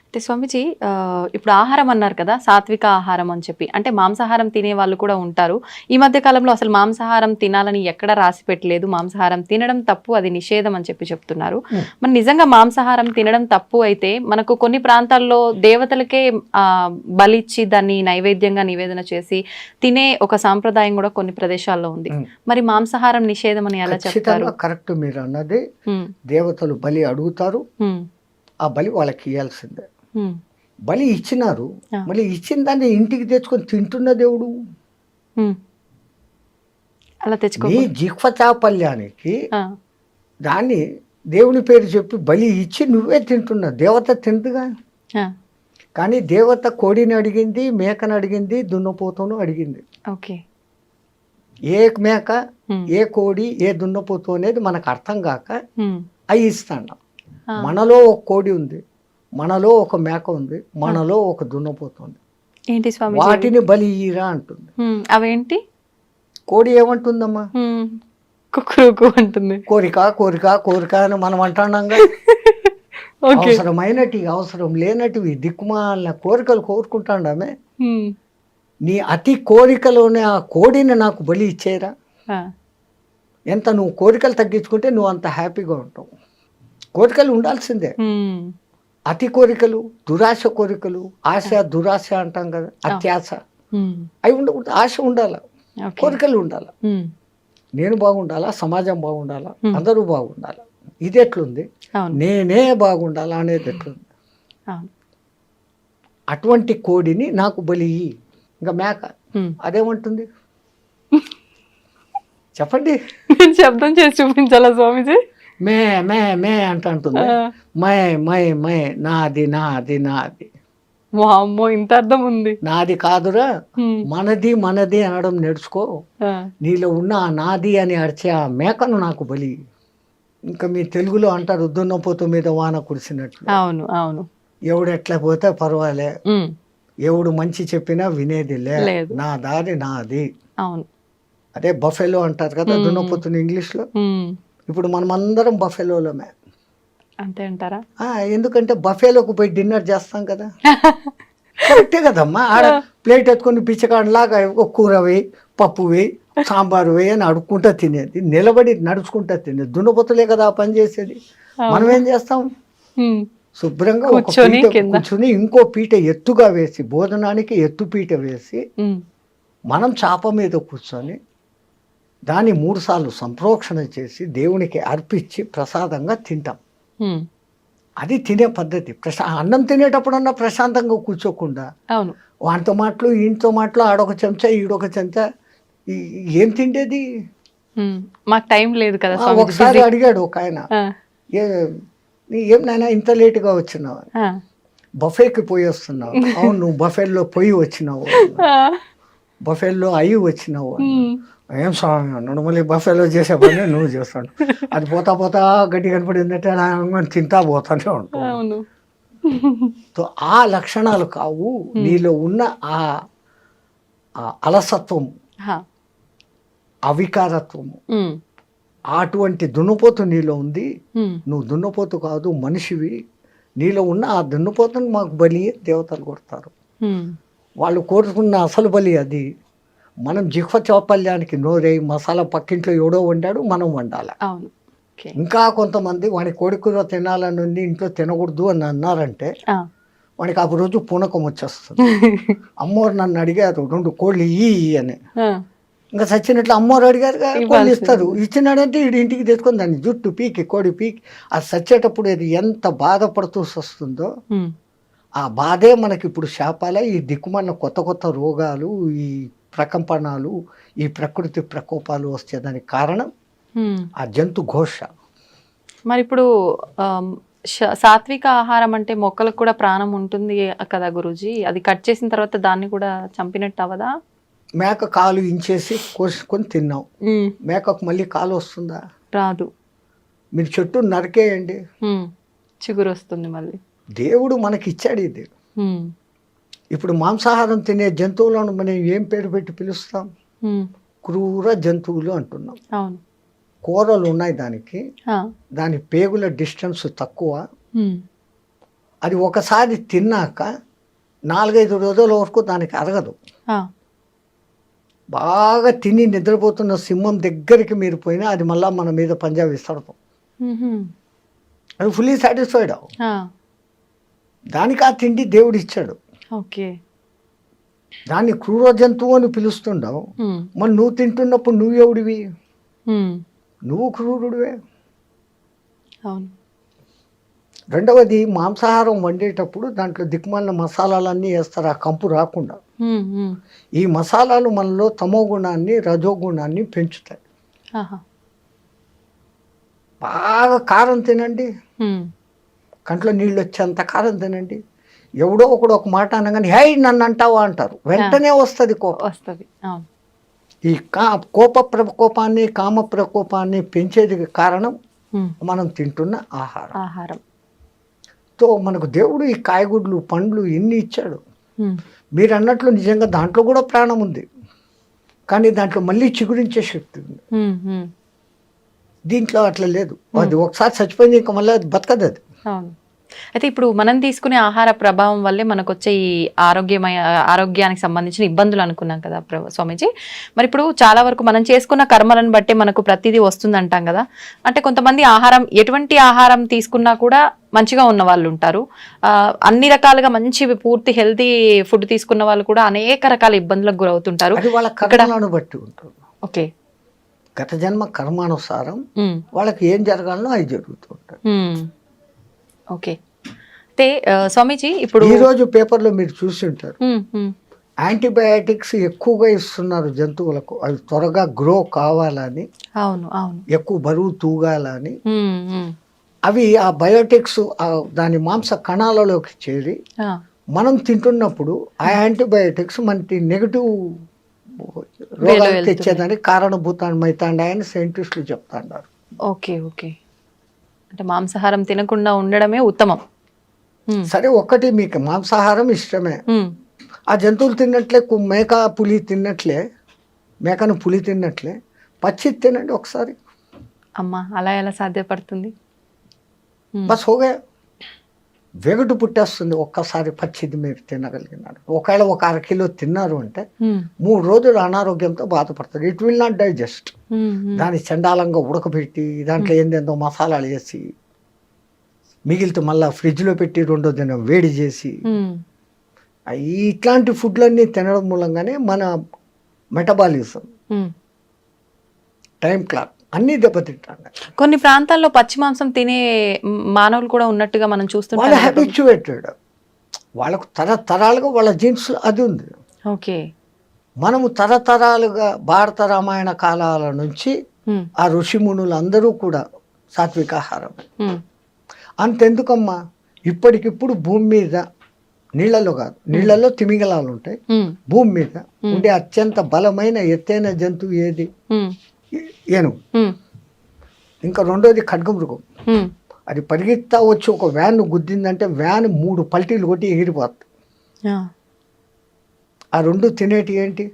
అయితే స్వామీజీ ఇప్పుడు ఆహారం అన్నారు కదా, సాత్విక ఆహారం అని చెప్పి. అంటే మాంసాహారం తినే వాళ్ళు కూడా ఉంటారు. ఈ మధ్య కాలంలో అసలు మాంసాహారం తినాలని ఎక్కడా రాసి పెట్టలేదు. మాంసాహారం తినడం తప్పు, అది నిషేధం అని చెప్పి చెప్తున్నారు. మరి నిజంగా మాంసాహారం తినడం తప్పు అయితే మనకు కొన్ని ప్రాంతాల్లో దేవతలకే బలిచ్చి దాన్ని నైవేద్యంగా నివేదన చేసి తినే ఒక సాంప్రదాయం కూడా కొన్ని ప్రదేశాల్లో ఉంది. మరి మాంసాహారం నిషేధం అని ఎలా చెప్తారు? కరెక్ట్, మీరు అన్నది. దేవతలు బలి అడుగుతారు, ఆ బలి వాళ్ళకి ఇవ్వాల్సిందే. బలి ఇచ్చినారు, మళ్ళీ ఇచ్చిన దాన్ని ఇంటికి తెచ్చుకొని తింటున్న దేవుడు. అలా తెచ్చుకో, నీ జిహ్వ చాపల్యానికి దాన్ని దేవుని పేరు చెప్పి బలి ఇచ్చి నువ్వే తింటున్నావు. దేవత తింటుగా. కానీ దేవత కోడిని అడిగింది, మేకను అడిగింది, దున్నపోతును అడిగింది. ఓకే, ఏ మేక, ఏ కోడి, ఏ దున్నపోతు అనేది మనకు అర్థం కాక అవి ఇస్తాను. మనలో ఒక కోడి ఉంది, మనలో ఒక మేక ఉంది, మనలో ఒక దున్నపోతుంది. ఏంటి స్వామి వాటిని బలి ఇయ్యరా అంటుంది. అవేంటి? కోడి ఏమంటుందమ్మా? కుక్కు అంటుంది. కోరిక కోరిక కోరిక అని మనం అంటున్నాం. అవసరమైనటివి, అవసరం లేనటివి, దిక్కుమాలిన కోరికలు కోరుకుంటాండామే. నీ అతి కోరికలోనే ఆ కోడిని నాకు బలి ఇచ్చేరా. ఎంత నువ్వు కోరికలు తగ్గించుకుంటే నువ్వు అంత హ్యాపీగా ఉంటావు. కోరికలు ఉండాల్సిందే. అతి కోరికలు, దురాశ కోరికలు, ఆశ దురాశ అంటాం కదా, అత్యాశ, అవి ఉండకూడదు. ఆశ ఉండాల, కోరికలు ఉండాల. నేను బాగుండాలా, సమాజం బాగుండాలా, అందరూ బాగుండాలా. ఇది ఎట్లుంది? నేనే బాగుండాలా అనేది ఎట్లుంది? అటువంటి కోడిని నాకు బలి. ఇంకా మేక అదేమంటుంది చెప్పండి? శబ్దం చేసి చూపించాలా స్వామీజీ? మే మే మే అంటుంది. మై మై మై, నాది నాది నాది. అమ్మో, ఇంత అర్థం ఉంది. నాది కాదురా, మనది మనది అనడం నేర్చుకో. నీలో ఉన్న ఆ నాది అని అరిచే ఆ మేకను నాకు బలి. ఇంకా మీ తెలుగులో అంటారు, దున్నపోతు మీద వాన కురిసినట్లు. అవును అవును. ఎవడు ఎట్లా పోతే పర్వాలే, ఎవడు మంచి చెప్పినా వినేది లేదు, నా దారి నాది. అవును, అదే బఫెలో అంటారు కదా దున్నపోతుని ఇంగ్లీష్లో. ఇప్పుడు మనం అందరం బఫెలోలమే. అంతే అంటారా? ఎందుకంటే బఫేలోకి పోయి డిన్నర్ చేస్తాం కదా. కరెక్టే కదమ్మా. ఆడ ప్లేట్ ఎత్తుకొని పిచ్చకాడలాగా కూర వేయి, పప్పు వేయి, సాంబారు వేయి అని అడుక్కుంటా తినేది, నిలబడి నడుచుకుంటా తినేది. దున్నపోతులే కదా ఆ పని చేసేది. మనం ఏం చేస్తాం? శుభ్రంగా కూర్చొని ఇంకో పీట ఎత్తుగా వేసి, భోజనానికి ఎత్తు పీట వేసి, మనం చాప మీద కూర్చొని దాన్ని 3 సార్లు సంప్రోక్షణ చేసి దేవునికి అర్పించి ప్రసాదంగా తింటాం. అది తినే పద్ధతి. అన్నం తినేటప్పుడన్నా ప్రశాంతంగా కూర్చోకుండా వాటితో మాటలు, ఈయనతో మాటలు, ఆడొక చెంచా ఈడొక చెంచా, ఏం తిండేది? మాకు టైం లేదు కదా. ఒకసారి అడిగాడు ఒక ఆయన, ఏం నాయనా ఇంత లేటుగా వచ్చినావు? బఫేకి పోయి వస్తున్నావు. అవును, నువ్వు బఫేల్లో పోయి వచ్చినావు, బఫేల్లో అయ్యి వచ్చినావు. ఏం స్వామి అన్నాడు. మళ్ళీ బఫేలో చేసే పని నువ్వు చేస్తాడు. అది పోతా పోతా గట్టి కనపడిందంటే తింటా పోతానే ఉంటావు. ఆ లక్షణాలు కావు నీలో ఉన్న ఆ అలసత్వము, అవికారత్వము. అటువంటి దున్నపోతు నీలో ఉంది. నువ్వు దున్నపోతు కాదు, మనిషివి. నీలో ఉన్న ఆ దున్నపోతుని మాకు బలి దేవతలు కొడతారు. వాళ్ళు కోరుకున్న అసలు బలి అది. మనం జిహ్వ చాపల్యానికి నోరై మసాలా పక్కింట్లో ఎవడో వండాడు, మనం వండాలి. ఇంకా కొంతమంది వాడి కోడికూర తినాలని ఉంది, ఇంట్లో తినకూడదు అని అన్నారంటే వాడికి ఆ రోజు పూనకం వచ్చేస్తుంది. అమ్మోరు నన్ను అడిగారు 2 కోళ్ళు ఇయ్యి అని. ఇంకా చచ్చినట్లు అమ్మోరు అడిగారు, కోళ్ళు ఇస్తారు. ఇచ్చినాడంటే వీడి ఇంటికి తెచ్చుకొని దాన్ని జుట్టు పీకి, కోడి పీకి, అది చచ్చేటప్పుడు అది ఎంత బాధపడుతూ వస్తుందో ఆ బాధే మనకి ఇప్పుడు శాపాల. ఈ దిక్కుమన్న కొత్త కొత్త రోగాలు, ఈ ప్రకంపనాలు, ఈ ప్రకృతి ప్రకోపాలు వచ్చేదానికి కారణం ఆ జంతు ఘోష. మరి ఇప్పుడు సాత్విక ఆహారం అంటే మొక్కలకు కూడా ప్రాణం ఉంటుంది కదా గురూజీ, అది కట్ చేసిన తర్వాత దాన్ని కూడా చంపినట్టు అవదా? మేక కాలు ఇంచేసి కోసుకొని తిన్నాం, మేకకు మళ్ళీ కాలు వస్తుందా? రాదు. మీరు చెట్టు నరికేయండి, చిగురు వస్తుంది మళ్ళీ. దేవుడు మనకి ఇచ్చాడు ఇది. ఇప్పుడు మాంసాహారం తినే జంతువులను మనం ఏం పేరు పెట్టి పిలుస్తాం? క్రూర జంతువులు అంటున్నాం. కూరలు ఉన్నాయి దానికి, దాని పేగుల డిస్టెన్స్ తక్కువ, అది ఒకసారి తిన్నాక 4-5 రోజుల వరకు దానికి అరగదు. బాగా తిని నిద్రపోతున్న సింహం దగ్గరికి మీరు పోయినా అది మళ్ళీ మన మీద పంజా విస్తడతాం. అది ఫుల్లీ సాటిస్ఫైడ్ అవు. దానికి ఆ తిండి దేవుడు ఇచ్చాడు. ఓకే, దాన్ని క్రూర జంతువు అని పిలుస్తుండవు. మరి నువ్వు తింటున్నప్పుడు నువ్వు ఎవడివి? నువ్వు క్రూరుడివే. అవును. రెండవది, మాంసాహారం వండేటప్పుడు దాంట్లో దిక్కుమాలిన మసాలాలన్నీ వేస్తారు ఆ కంపు రాకుండా. ఈ మసాలాలు మనలో తమో గుణాన్ని రజో గుణాన్ని పెంచుతాయి. బాగా కారం తినండి, కంట్లో నీళ్ళు వచ్చేంత కారం తినండి. ఎవడో ఒకడు ఒక మాట అనగానే హై నన్ను అంటావా అంటారు, వెంటనే వస్తుంది కోపం. వస్తుంది. ఈ కోప ప్రకోపాన్ని కామ ప్రకోపాన్ని పెంచేది కారణం మనం తింటున్న ఆహారం. తో మనకు దేవుడు ఈ కాయగూడ్లు పండ్లు ఎన్ని ఇచ్చాడు. మీరు అన్నట్లు నిజంగా దాంట్లో కూడా ప్రాణం ఉంది, కానీ దాంట్లో మళ్ళీ చిగురించే శక్తి ఉంది. దీంట్లో అట్లా లేదు. అది ఒకసారి చచ్చిపోయింది, ఇంకా మళ్ళీ అది బతకదు అది. అయితే ఇప్పుడు మనం తీసుకునే ఆహార ప్రభావం వల్లే మనకు వచ్చే ఈ ఆరోగ్యానికి సంబంధించిన ఇబ్బందులు అనుకున్నాం కదా స్వామీజీ. మరి ఇప్పుడు చాలా వరకు మనం చేసుకున్న కర్మలను బట్టే మనకు ప్రతిదీ వస్తుంది అంటాం కదా. అంటే కొంతమంది ఎటువంటి ఆహారం తీసుకున్నా కూడా మంచిగా ఉన్న వాళ్ళు ఉంటారు, అన్ని రకాలుగా మంచి పూర్తి హెల్తీ ఫుడ్ తీసుకున్న వాళ్ళు కూడా అనేక రకాల ఇబ్బందులకు గురవుతుంటారు. వాళ్ళ కర్మలను బట్టి ఉంటుంది. ఓకే, గత జన్మ కర్మానుసారం వాళ్ళకి ఏం జరగాలనో అది జరుగుతుంటారు. ఓకే. అయితే స్వామీజీ ఇప్పుడు ఈ రోజు పేపర్లో మీరు చూసి ఉంటారు, యాంటీబయాటిక్స్ ఎక్కువగా ఇస్తున్నారు జంతువులకు, అవి త్వరగా గ్రో కావాలని, ఎక్కువ బరువు తూగాలని. అవి ఆ బయోటిక్స్ దాని మాంస కణాలలోకి చేరి మనం తింటున్నప్పుడు ఆ యాంటీబయాటిక్స్ మనకి నెగటివ్ రోగాలు తెచ్చేదానికి కారణభూతమైతాండాయని సైంటిస్టులు చెప్తాండారు. ఓకే ఓకే, అంటే మాంసాహారం తినకుండా ఉండడమే ఉత్తమం. సరే, ఒకటి మీకు మాంసాహారం ఇష్టమే, ఆ జంతువులు తిన్నట్లే మేక పులి తిన్నట్లే, మేకను పులి తిన్నట్లే పచ్చి తినండి ఒకసారి. అమ్మా, అలా ఎలా సాధ్యపడుతుంది? బస్ హోగా, వెగటు పుట్టేస్తుంది ఒక్కసారి పచ్చిది మీరు తినగలిగినారు. ఒకవేళ 1/2 కిలో తిన్నారు అంటే 3 రోజులు అనారోగ్యంతో బాధపడతారు. It will not digest. దాన్ని చండాలంగా ఉడకబెట్టి దాంట్లో ఏందేందో మసాలాలు వేసి మిగిలితే మళ్ళీ ఫ్రిడ్జ్లో పెట్టి 2వ దినం వేడి చేసి ఇట్లాంటి ఫుడ్లన్నీ తినడం మూలంగానే మన మెటబాలిజం, టైం క్లాక్ అన్నీ దెబ్బతింటాడు. కొన్ని ప్రాంతాల్లో పచ్చి మాంసం తినే మానవులు కూడా ఉన్నట్టుగా మనం చూస్తున్నాం. వాళ్ళు హ్యాబిచ్యువేటెడ్, వాళ్ళకు తరతరాలుగా వాళ్ళ జీన్స్ అది ఉంది. ఓకే, మనము తరతరాలుగా భారత రామాయణ కాలాల నుంచి ఆ ఋషిమునులు అందరూ కూడా సాత్వికాహారమే. అంతెందుకమ్మా, ఇప్పటికిప్పుడు భూమి మీద నీళ్లలో కాదు, నీళ్లలో తిమింగలాలు ఉంటాయి, భూమి మీద ఉండే అత్యంత బలమైన ఎత్తైన జంతువు ఏది? ఏనుగు. ఇంకా రెండోది ఖడ్గమృగం. అది పరిగెత్తా వచ్చి ఒక వ్యాన్ గుద్దిందంటే వ్యాన్ 3 పల్టీలు కొట్టి ఎగిరిపోతుంది. ఆ 2 తినేటి ఏంటి?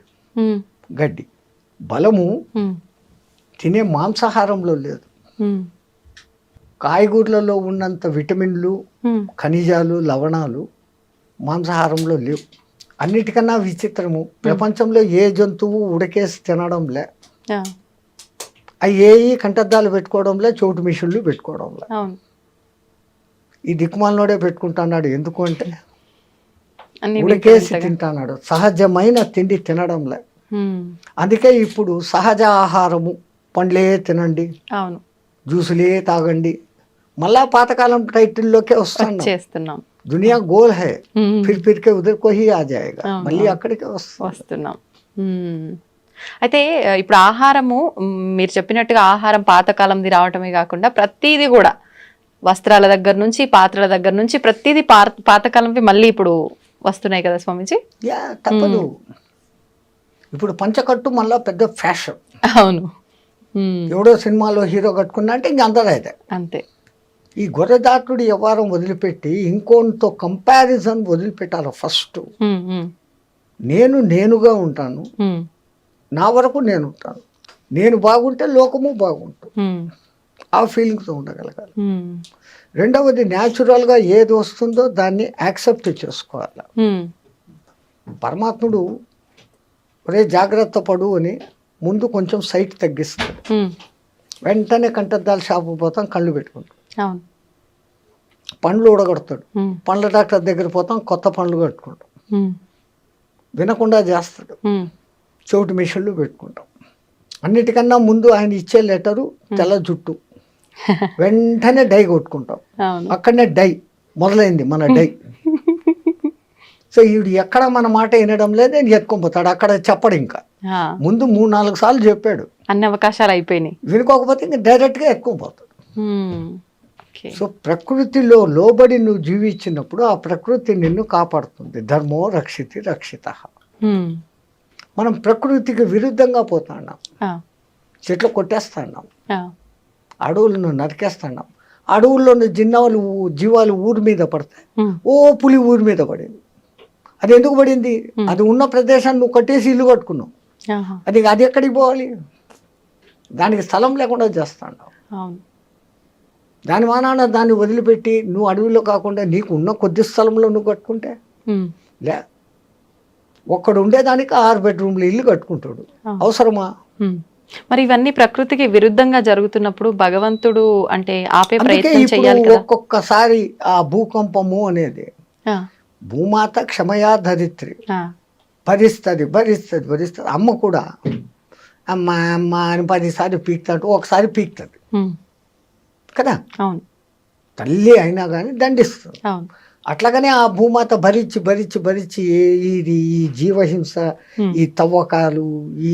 గడ్డి. బలము తినే మాంసాహారంలో లేదు. కాయగూరలలో ఉన్నంత విటమిన్లు, ఖనిజాలు, లవణాలు మాంసాహారంలో లేవు. అన్నిటికన్నా విచిత్రము, ప్రపంచంలో ఏ జంతువు ఉడకేసి తినడంలే, అవి కంటద్దాలు పెట్టుకోవడంలే, చోటు మిషన్లు పెట్టుకోవడంలే. ఈ దిక్కుమాలనోడే పెట్టుకుంటున్నాడు. ఎందుకు అంటే ఉడికేసి తింటున్నాడు, సహజమైన తిండి తినడంలే. అందుకే ఇప్పుడు సహజ ఆహారము, పండ్లే తినండి, జ్యూసులే తాగండి, మళ్ళా పాతకాలం టైటిల్లోకే వస్తున్నాం. దునియా goal high, Phir Phir K ఉదర్ co he ఆ జాయేగా, మళ్ళీ అక్కడికే వస్తున్నాం. అయితే ఇప్పుడు ఆహారము, మీరు చెప్పినట్టుగా ఆహారం పాతకాలంది రావటమే కాకుండా ప్రతిదీ కూడా వస్త్రాల దగ్గర నుంచి, పాత్రల దగ్గర నుంచి ప్రతిదీ పాతకాలంవి మళ్ళీ ఇప్పుడు వస్తున్నాయి కదా స్వామీజీ. తప్పదు. ఇప్పుడు పంచకట్టు మళ్ళా పెద్ద ఫ్యాషన్. అవును, ఎవడో సినిమాలో హీరో కట్టుకున్నా అంటే ఇంక అందరూ అయితే అంతే. ఈ గొర్రెదాటుడు వ్యవహారం వదిలిపెట్టి ఇంకోతో కంపారిజన్ వదిలిపెట్టాలి. ఫస్ట్ నేనుగా ఉంటాను, నా వరకు నేను ఉంటాను, నేను బాగుంటే లోకము బాగుంటుంది. ఆ ఫీలింగ్తో ఉండగలగాలి. రెండవది న్యాచురల్గా ఏది వస్తుందో దాన్ని యాక్సెప్ట్ చేసుకోవాలి. పరమాత్ముడు ఒరే జాగ్రత్త పడు అని ముందు కొంచెం సైట్ తగ్గిస్తాడు. వెంటనే కంటద్దాల షాపు పోతాం, కళ్ళు పెట్టుకుంటాం. పండ్లు ఊడగొడతాడు, పండ్ల డాక్టర్ దగ్గర పోతాం, కొత్త పండ్లు కట్టుకుంటాం. వినకుండా చేస్తాడు, చెవిటి మిషన్లు పెట్టుకుంటాం. అన్నిటికన్నా ముందు ఆయన ఇచ్చే లెటరు తెల్ల జుట్టు, వెంటనే డై కొట్టుకుంటాం. అక్కడనే డై మొదలైంది మన డై. సో ఈవిడ ఎక్కడ మన మాట వినడం లేదు, నేను ఎత్తుకొని అక్కడ చెప్పడు. ఇంకా ముందు 3-4 సార్లు చెప్పాడు, అన్ని అవకాశాలు అయిపోయినాయి. వినుకోకపోతే ఇంకా డైరెక్ట్గా ఎత్తుకుపోతాడు. సో ప్రకృతిలో లోబడి నువ్వు జీవించినప్పుడు ఆ ప్రకృతి నిన్ను కాపాడుతుంది. ధర్మో రక్షితి రక్షిత. మనం ప్రకృతికి విరుద్ధంగా పోతున్నాం, చెట్లు కొట్టేస్తున్నాం, అడవులను నరికేస్తున్నాం. అడవుల్లోని జీవాలు ఊరి మీద పడతాయి. పులి ఊరి మీద పడింది. అది ఎందుకు పడింది? అది ఉన్న ప్రదేశాన్ని నువ్వు కట్టేసి ఇల్లు కట్టుకున్నావు. అది ఎక్కడికి పోవాలి? దానికి స్థలం లేకుండా చేస్తున్నావు. దాని మానాన దాన్ని వదిలిపెట్టి నువ్వు అడవిలో కాకుండా నీకు ఉన్న కొద్ది స్థలంలో నువ్వు కట్టుకుంటే లే, ఒక్కడు ఉండేదానికి 6 బెడ్రూమ్లు ఇల్లు కట్టుకుంటాడు. అవసరమా? మరి ఇవన్నీ ప్రకృతికి విరుద్ధంగా జరుగుతున్నప్పుడు భగవంతుడు అంటే ఆపే ప్రయత్నం చేయాలి కదా. ఒక్కొక్కసారి ఆ భూకంపము అనేది భూమాత క్షమయా ధరిత్రి, భరిస్తుంది. అమ్మ కూడా అమ్మ అమ్మ అని 10 సార్లు పీక్తాడు, ఒకసారి పీక్తుంది కదా. అవును, తల్లి అయినా కానీ దండిస్తుంది. అట్లాగనే ఆ భూమాత భరించి ఈ జీవహింస, ఈ తవ్వకాలు, ఈ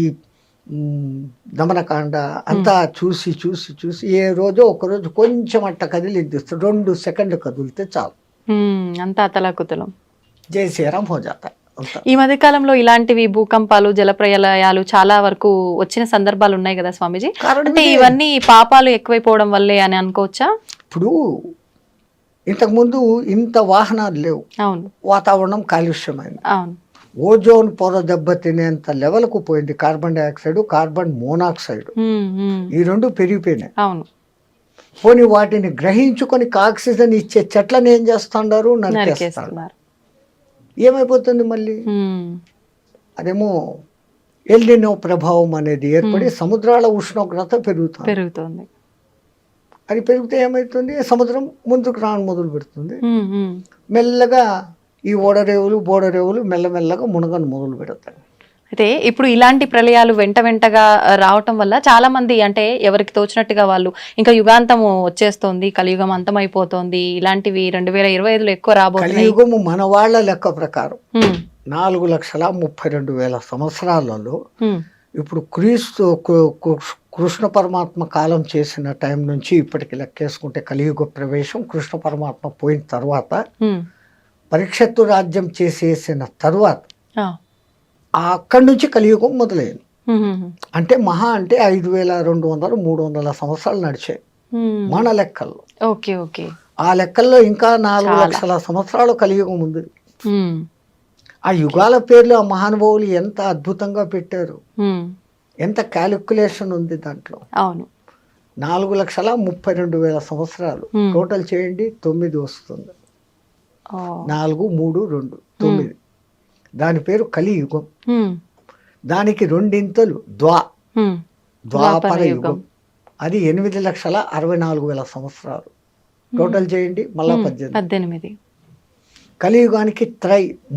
దమనకాండ అంతా చూసి ఏ రోజో ఒకరోజు కొంచెం అట్ట కదిలిద్దిస్తాడు. 2 సెకండ్లు కదిలితే చాలు, అంతా అతలాకుతలం. జై శ్రీరామ్ హో జాతా. ఈ మధ్య కాలంలో ఇలాంటివి భూకంపాలు, జలప్రలయాలు చాలా వరకు వచ్చిన సందర్భాలు ఉన్నాయి కదా స్వామీజీ. అంటే ఇవన్నీ పాపాలు ఎక్కువైపోవడం వల్లే అని అనుకోవచ్చా? ఇప్పుడు ఇంతకుముందు ఇంత వాహనాలు లేవు. అవును, వాతావరణం కాలుష్యమైంది. అవును, ఓజోన్ పొర దెబ్బతినేంత లెవెల్కు పోయింది. కార్బన్ డైఆక్సైడ్, కార్బన్ మోనాక్సైడ్, ఈ 2 పెరిగిపోయినాయి. అవును, పోనీ వాటిని గ్రహించుకొని ఆక్సిజన్ ఇచ్చే చెట్లను ఏం చేస్తున్నారు? నరికేస్తున్నారు. ఏమైపోతుంది మళ్ళీ? అదేమో ఎల్నినో ప్రభావం అనేది ఏర్పడి సముద్రాల ఉష్ణోగ్రత పెరుగుతుంది. అది పెరిగితే ఏమవుతుంది? సముద్రం ముందుకు రావడం మొదలు పెడుతుంది. మెల్లగా ఈ ఓడరేవులు మెల్లమెల్లగా మునగను మొదలు పెడతాయి. అయితే ఇప్పుడు ఇలాంటి ప్రళయాలు వెంటగా రావటం వల్ల చాలా మంది అంటే ఎవరికి తోచినట్టుగా వాళ్ళు ఇంకా యుగాంతము వచ్చేస్తోంది, కలియుగం అంతమైపోతోంది, ఇలాంటివి 2025లో ఎక్కువ రాబోతుంది. కలియుగము మన వాళ్ళ లెక్క ప్రకారం 4,32,000 సంవత్సరాలలో ఇప్పుడు కృష్ణ పరమాత్మ కాలం చేసిన టైం నుంచి ఇప్పటికి లెక్కేసుకుంటే కలియుగ ప్రవేశం కృష్ణ పరమాత్మ పోయిన తర్వాత పరీక్షత్తు రాజ్యం చేసేసిన తర్వాత అక్కడి నుంచి కలియుగం మొదలైంది. అంటే మహా అంటే 5,200-300 సంవత్సరాలు నడిచాయి మన లెక్కల్లో. ఓకే ఓకే, ఆ లెక్కల్లో ఇంకా 4,00,000 సంవత్సరాలు కలియుగం ఉంది. ఆ యుగాల పేర్లు ఆ మహానుభావులు ఎంత అద్భుతంగా పెట్టారు, ఎంత క్యాలిక్యులేషన్ ఉంది దాంట్లో. అవును, 4,32,000 సంవత్సరాలు టోటల్ చేయండి, 9 వస్తుంది. 4, 3, 2, 9. దాని పేరు కలియుగం. దానికి 2 ఇంతలు ద్వాపర యుగం, అది 8,64,000 సంవత్సరాలు టోటల్ చేయండి, మళ్ళా 18. కలియుగానికి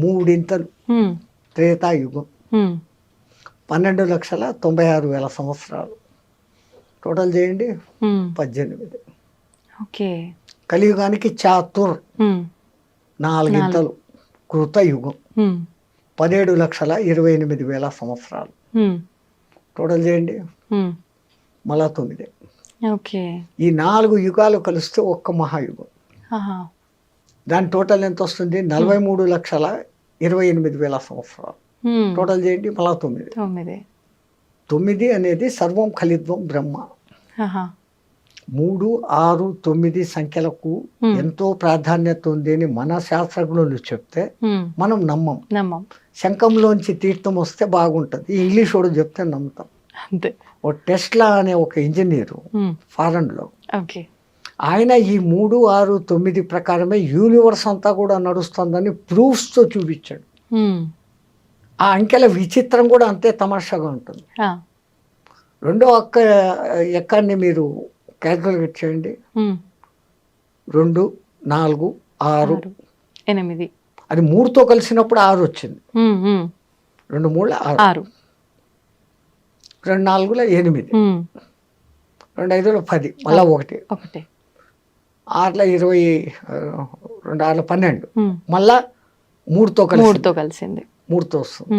3 ఇంతలు త్రేతాయుగం, 12,96,000 సంవత్సరాలు టోటల్ చేయండి, 18. ఓకే, కలియుగానికి చాతుర్ 4 ఇంతలు కృతయుగం, 17,28,000 సంవత్సరాలు టోటల్ చేయండి, మళ్ళా 9. ఓకే, ఈ 4 యుగాలు కలిస్తే ఒక్క మహాయుగం. దాని టోటల్ ఎంత వస్తుంది? 43,28,000 సంవత్సరాలు టోటల్ చేయండి, మళ్ళా 9. 9 అనేది సర్వం ఖలిత్వం బ్రహ్మ. 3, 6, 9 సంఖ్యలకు ఎంతో ప్రాధాన్యత ఉంది అని మన శాస్త్రజ్ఞులు చెప్తే మనం నమ్మం. శంఖంలోంచి తీర్థం వస్తే బాగుంటది, ఇంగ్లీష్ వాడు చెప్తే నమ్ముతాం. అంతే. ఓ టెస్లా అనే ఒక ఇంజనీరు ఫారెన్లో, ఓకే. ఆయన ఈ 3, 6, 9 ప్రకారమే యూనివర్స్ అంతా కూడా నడుస్తుందని ప్రూఫ్స్తో చూపించాడు. ఆ అంకెల విచిత్రం కూడా అంతే తమాషాగా ఉంటుంది. రెండో ఎక్కాన్ని మీరు క్యాల్కులేట్ చేయండి. 2, 4, 6, 8. అది 3తో కలిసినప్పుడు 6 వచ్చింది. 2 3 6, 2 4 8, 2 5 10, మళ్ళా 1, 6 20, 2 6 12, మళ్ళా 3తో కలిసింది. 3తో వస్తుంది.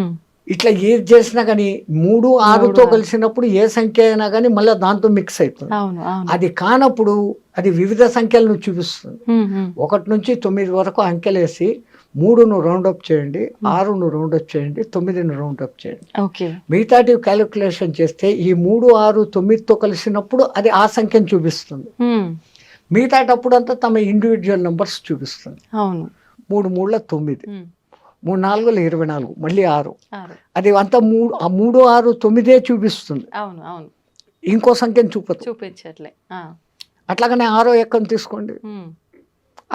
ఇట్లా ఏది చేసినా కానీ 3 6తో కలిసినప్పుడు ఏ సంఖ్య అయినా కానీ మళ్ళీ దాంతో మిక్స్ అవుతుంది. అది కానప్పుడు అది వివిధ సంఖ్యలను చూపిస్తుంది. 1 నుంచి 9 వరకు అంకెలేసి 3ను రౌండప్ చేయండి, 6ను రౌండప్ చేయండి, 9ను రౌండప్ చేయండి. మిగతాటి క్యాలిక్యులేషన్ చేస్తే ఈ 3 6 9తో కలిసినప్పుడు అది ఆ సంఖ్యను చూపిస్తుంది. మిగతాటప్పుడు అంతా తమ ఇండివిజువల్ నెంబర్స్ చూపిస్తుంది. 3 3 9, 3 4 24, మళ్ళీ 6, అది అంతా 3 6 9 చూపిస్తుంది. ఇంకో సంఖ్యను చూపించట్లే. అట్లాగనే 6వ ఎక్కను తీసుకోండి.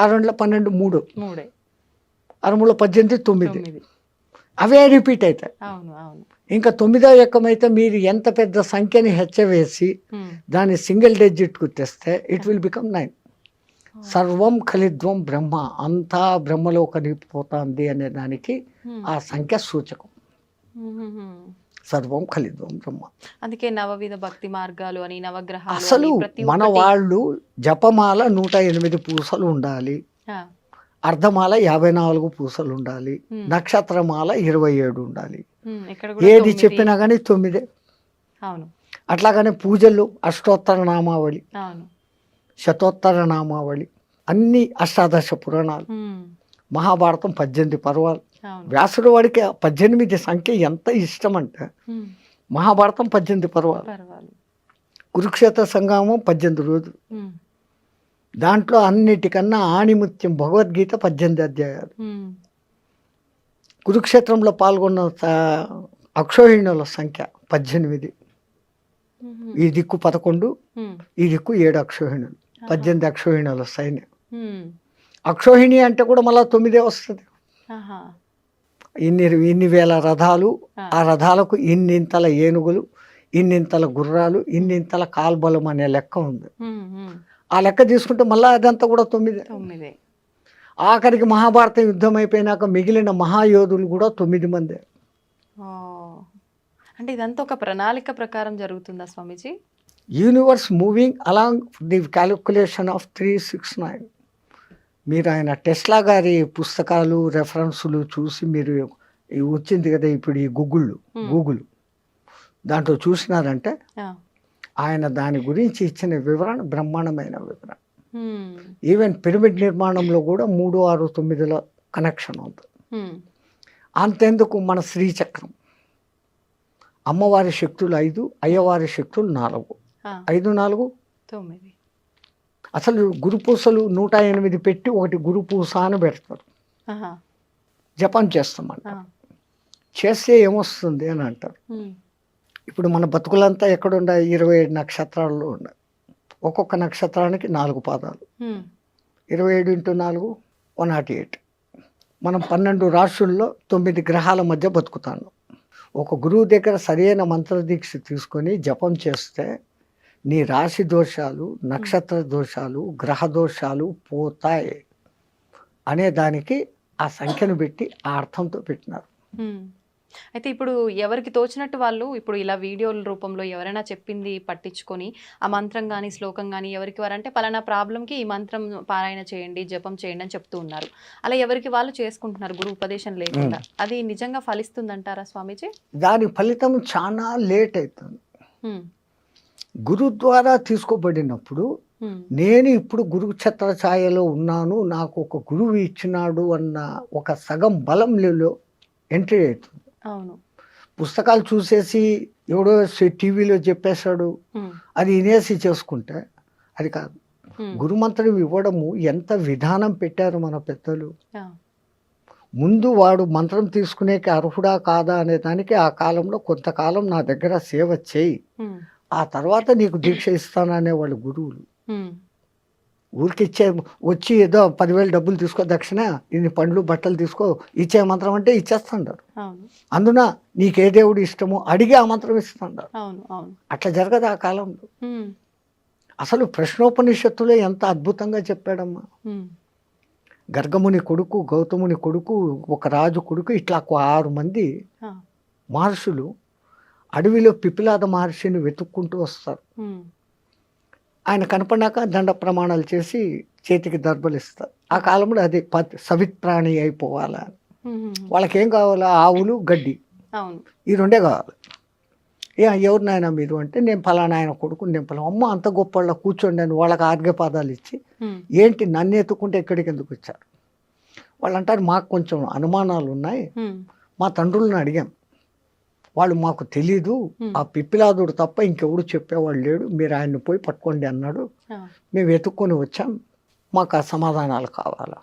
6 2 12, 3, 6 3 18, 9, అవే రిపీట్ అవుతాయి. ఇంకా 9వ ఎక్కం అయితే మీరు ఎంత పెద్ద సంఖ్యని హెచ్చవేసి దాన్ని సింగిల్ డిజిట్కు తెస్తే ఇట్ విల్ బికమ్ 9. సర్వం ఖలిద్వం బ్రహ్మ, అంతా బ్రహ్మలో కలిగిపోతుంది అనే దానికి ఆ సంఖ్య సూచకం. సర్వం ఖలిద్వం బ్రహ్మ. అందుకే నవవిధ భక్తి మార్గాలు అని, నవగ్రహాలు. అసలు మన వాళ్ళు జపమాల 108 పూసలు ఉండాలి, అర్ధమాల 54 పూసలు ఉండాలి, నక్షత్రమాల 27 ఉండాలి. ఏది చెప్పినా కానీ 9. అట్లాగనే పూజలు అష్టోత్తర నామావళి, శతోత్తర నామావళి, అన్ని అష్టాదశ పురాణాలు, మహాభారతం 18 పర్వాలు. వ్యాసుడు వాడికి 18 సంఖ్య ఎంత ఇష్టం అంటే మహాభారతం 18 పర్వాలు, కురుక్షేత్ర సంగ్రామం 18 రోజులు, దాంట్లో అన్నిటికన్నా ఆణిముత్యం భగవద్గీత 18 అధ్యాయాలు. కురుక్షేత్రంలో పాల్గొన్న అక్షోహిణుల సంఖ్య 18, ఈ దిక్కు 11, ఈ దిక్కు 7 అక్షోహిణులు, 18 అక్షోహిణుల సైన్యం. అక్షోహిణి అంటే కూడా మళ్ళీ 9 వస్తుంది. ఇన్ని వేల రథాలు, ఆ రథాలకు ఇన్నింతల ఏనుగులు, ఇన్నింతల గుర్రాలు, ఇన్నింతల కాల్బలం అనే లెక్క ఉంది. ఆ లెక్క తీసుకుంటే మళ్ళీ అదంతా కూడా 9. ఆఖరికి మహాభారత యుద్ధం అయిపోయినాక మిగిలిన మహాయోధులు కూడా 9 మంది. అంటే ఇదంతా ఒక ప్రణాళిక ప్రకారం జరుగుతుందా Swamiji? Universe moving along the calculation of 369. మీరు ఆయన టెస్లా గారి పుస్తకాలు రెఫరెన్సులు చూసి మీరు వచ్చింది కదా ఇప్పుడు ఈ గూగుల్ దాంట్లో చూసినారంటే ఆయన దాని గురించి ఇచ్చిన వివరణ బ్రహ్మాండమైన వివరణ. ఈవెన్ పిరమిడ్ నిర్మాణంలో కూడా 3 6 9ల కనెక్షన్ ఉంది. అంతెందుకు మన శ్రీచక్రం, అమ్మవారి శక్తులు 5, అయ్యవారి శక్తులు 4, 5 4 9. అసలు గురుపూసలు 108 పెట్టి ఒకటి గురుపూస అని పెడతారు. జపం చేస్తామంట. చేస్తే ఏమొస్తుంది అని అంటారు. ఇప్పుడు మన బతుకులంతా ఎక్కడున్నాయి? 27 నక్షత్రాల్లో ఉన్నాయి. ఒక్కొక్క నక్షత్రానికి 4 పాదాలు, 27 × 4 108. మనం 12 రాశుల్లో 9 గ్రహాల మధ్య బతుకుతాను. ఒక గురువు దగ్గర సరైన మంత్రదీక్ష తీసుకొని జపం చేస్తే నీ రాశి దోషాలు, నక్షత్ర దోషాలు, గ్రహ దోషాలు పోతాయి అనే దానికి ఆ సంఖ్యను పెట్టి ఆ అర్థంతో పెట్టినారు. అయితే ఇప్పుడు ఎవరికి తోచినట్టు వాళ్ళు ఇప్పుడు ఇలా వీడియోల రూపంలో ఎవరైనా చెప్పింది పట్టించుకొని ఆ మంత్రం కానీ శ్లోకం కానీ ఎవరికి వారంటే పలానా ప్రాబ్లంకి ఈ మంత్రం పారాయణ చేయండి, జపం చేయండి అని చెప్తూ ఉన్నారు. అలా ఎవరికి వాళ్ళు చేసుకుంటున్నారు గురు ఉపదేశం లేకుండా. అది నిజంగా ఫలిస్తుందంటారా స్వామీజీ? దాని ఫలితం చాలా లేట్ అవుతుంది. గురు ద్వారా తీసుకోబడినప్పుడు నేను ఇప్పుడు గురు ఛత్ర ఛాయలో ఉన్నాను, నాకు ఒక గురువు ఇచ్చినాడు అన్న ఒక సగం బలంలో ఎంట్రీ అవుతుంది. అవును. పుస్తకాలు చూసేసి ఎవడో టీవీలో చెప్పేశాడు అది వినేసి చేసుకుంటే అది కాదు. గురుమంత్రం ఇవ్వడము ఎంత విధానం పెట్టారు మన పెద్దలు. ముందు వాడు మంత్రం తీసుకునేకి అర్హుడా కాదా అనే దానికి ఆ కాలంలో కొంతకాలం నా దగ్గర సేవ చేయి, ఆ తర్వాత నీకు దీక్ష ఇస్తాననే వాళ్ళు గురువులు. ఊరికి వచ్చి ఏదో 10,000 డబ్బులు తీసుకో దక్షిణ, ఇన్ని పండ్లు బట్టలు తీసుకో, ఇచ్చే మంత్రం అంటే ఇచ్చేస్తుంటారు. అందున నీకే దేవుడు ఇష్టమో అడిగి ఆ మంత్రం ఇస్తుంటారు. అట్లా జరగదు ఆ కాలంలో. అసలు ప్రశ్నోపనిషత్తులో ఎంత అద్భుతంగా చెప్పాడమ్మా. గర్గముని కొడుకు, గౌతముని కొడుకు, ఒక రాజు కొడుకు, ఇట్లా 6 మంది మహర్షులు అడవిలో పిపిలాద మహర్షిని వెతుక్కుంటూ వస్తారు. ఆయన కనపడినాక దండ ప్రమాణాలు చేసి చేతికి దర్భలు ఇస్తారు. ఆ కాలంలో అది సవిత్ప్రాణి అయిపోవాలా. వాళ్ళకేం కావాలా? ఆవులు, గడ్డి, ఈ 2 కావాలి. ఎవరు నాయన మీరు అంటే, నేను ఫలానా ఆయన కొడుకు, నేను ఫలానా. అమ్మ అంత గొప్ప వాళ్ళ కూర్చోండి అని వాళ్ళకి ఆర్ఘ్యపాదాలు ఇచ్చి, ఏంటి నన్ను ఎత్తుకుంటే ఎక్కడికి ఎందుకు వచ్చారు? వాళ్ళు అంటారు, మాకు కొంచెం అనుమానాలు ఉన్నాయి, మా తండ్రులను అడిగాం, వాళ్ళు మాకు తెలీదు, ఆ పిప్పిలాదుడు తప్ప ఇంకెవడు చెప్పేవాళ్ళు లేడు, మీరు ఆయన్ని పోయి పట్టుకోండి అన్నాడు, మేము వెతుక్కొని వచ్చాం, మాకు ఆ సమాధానాలు కావాలా.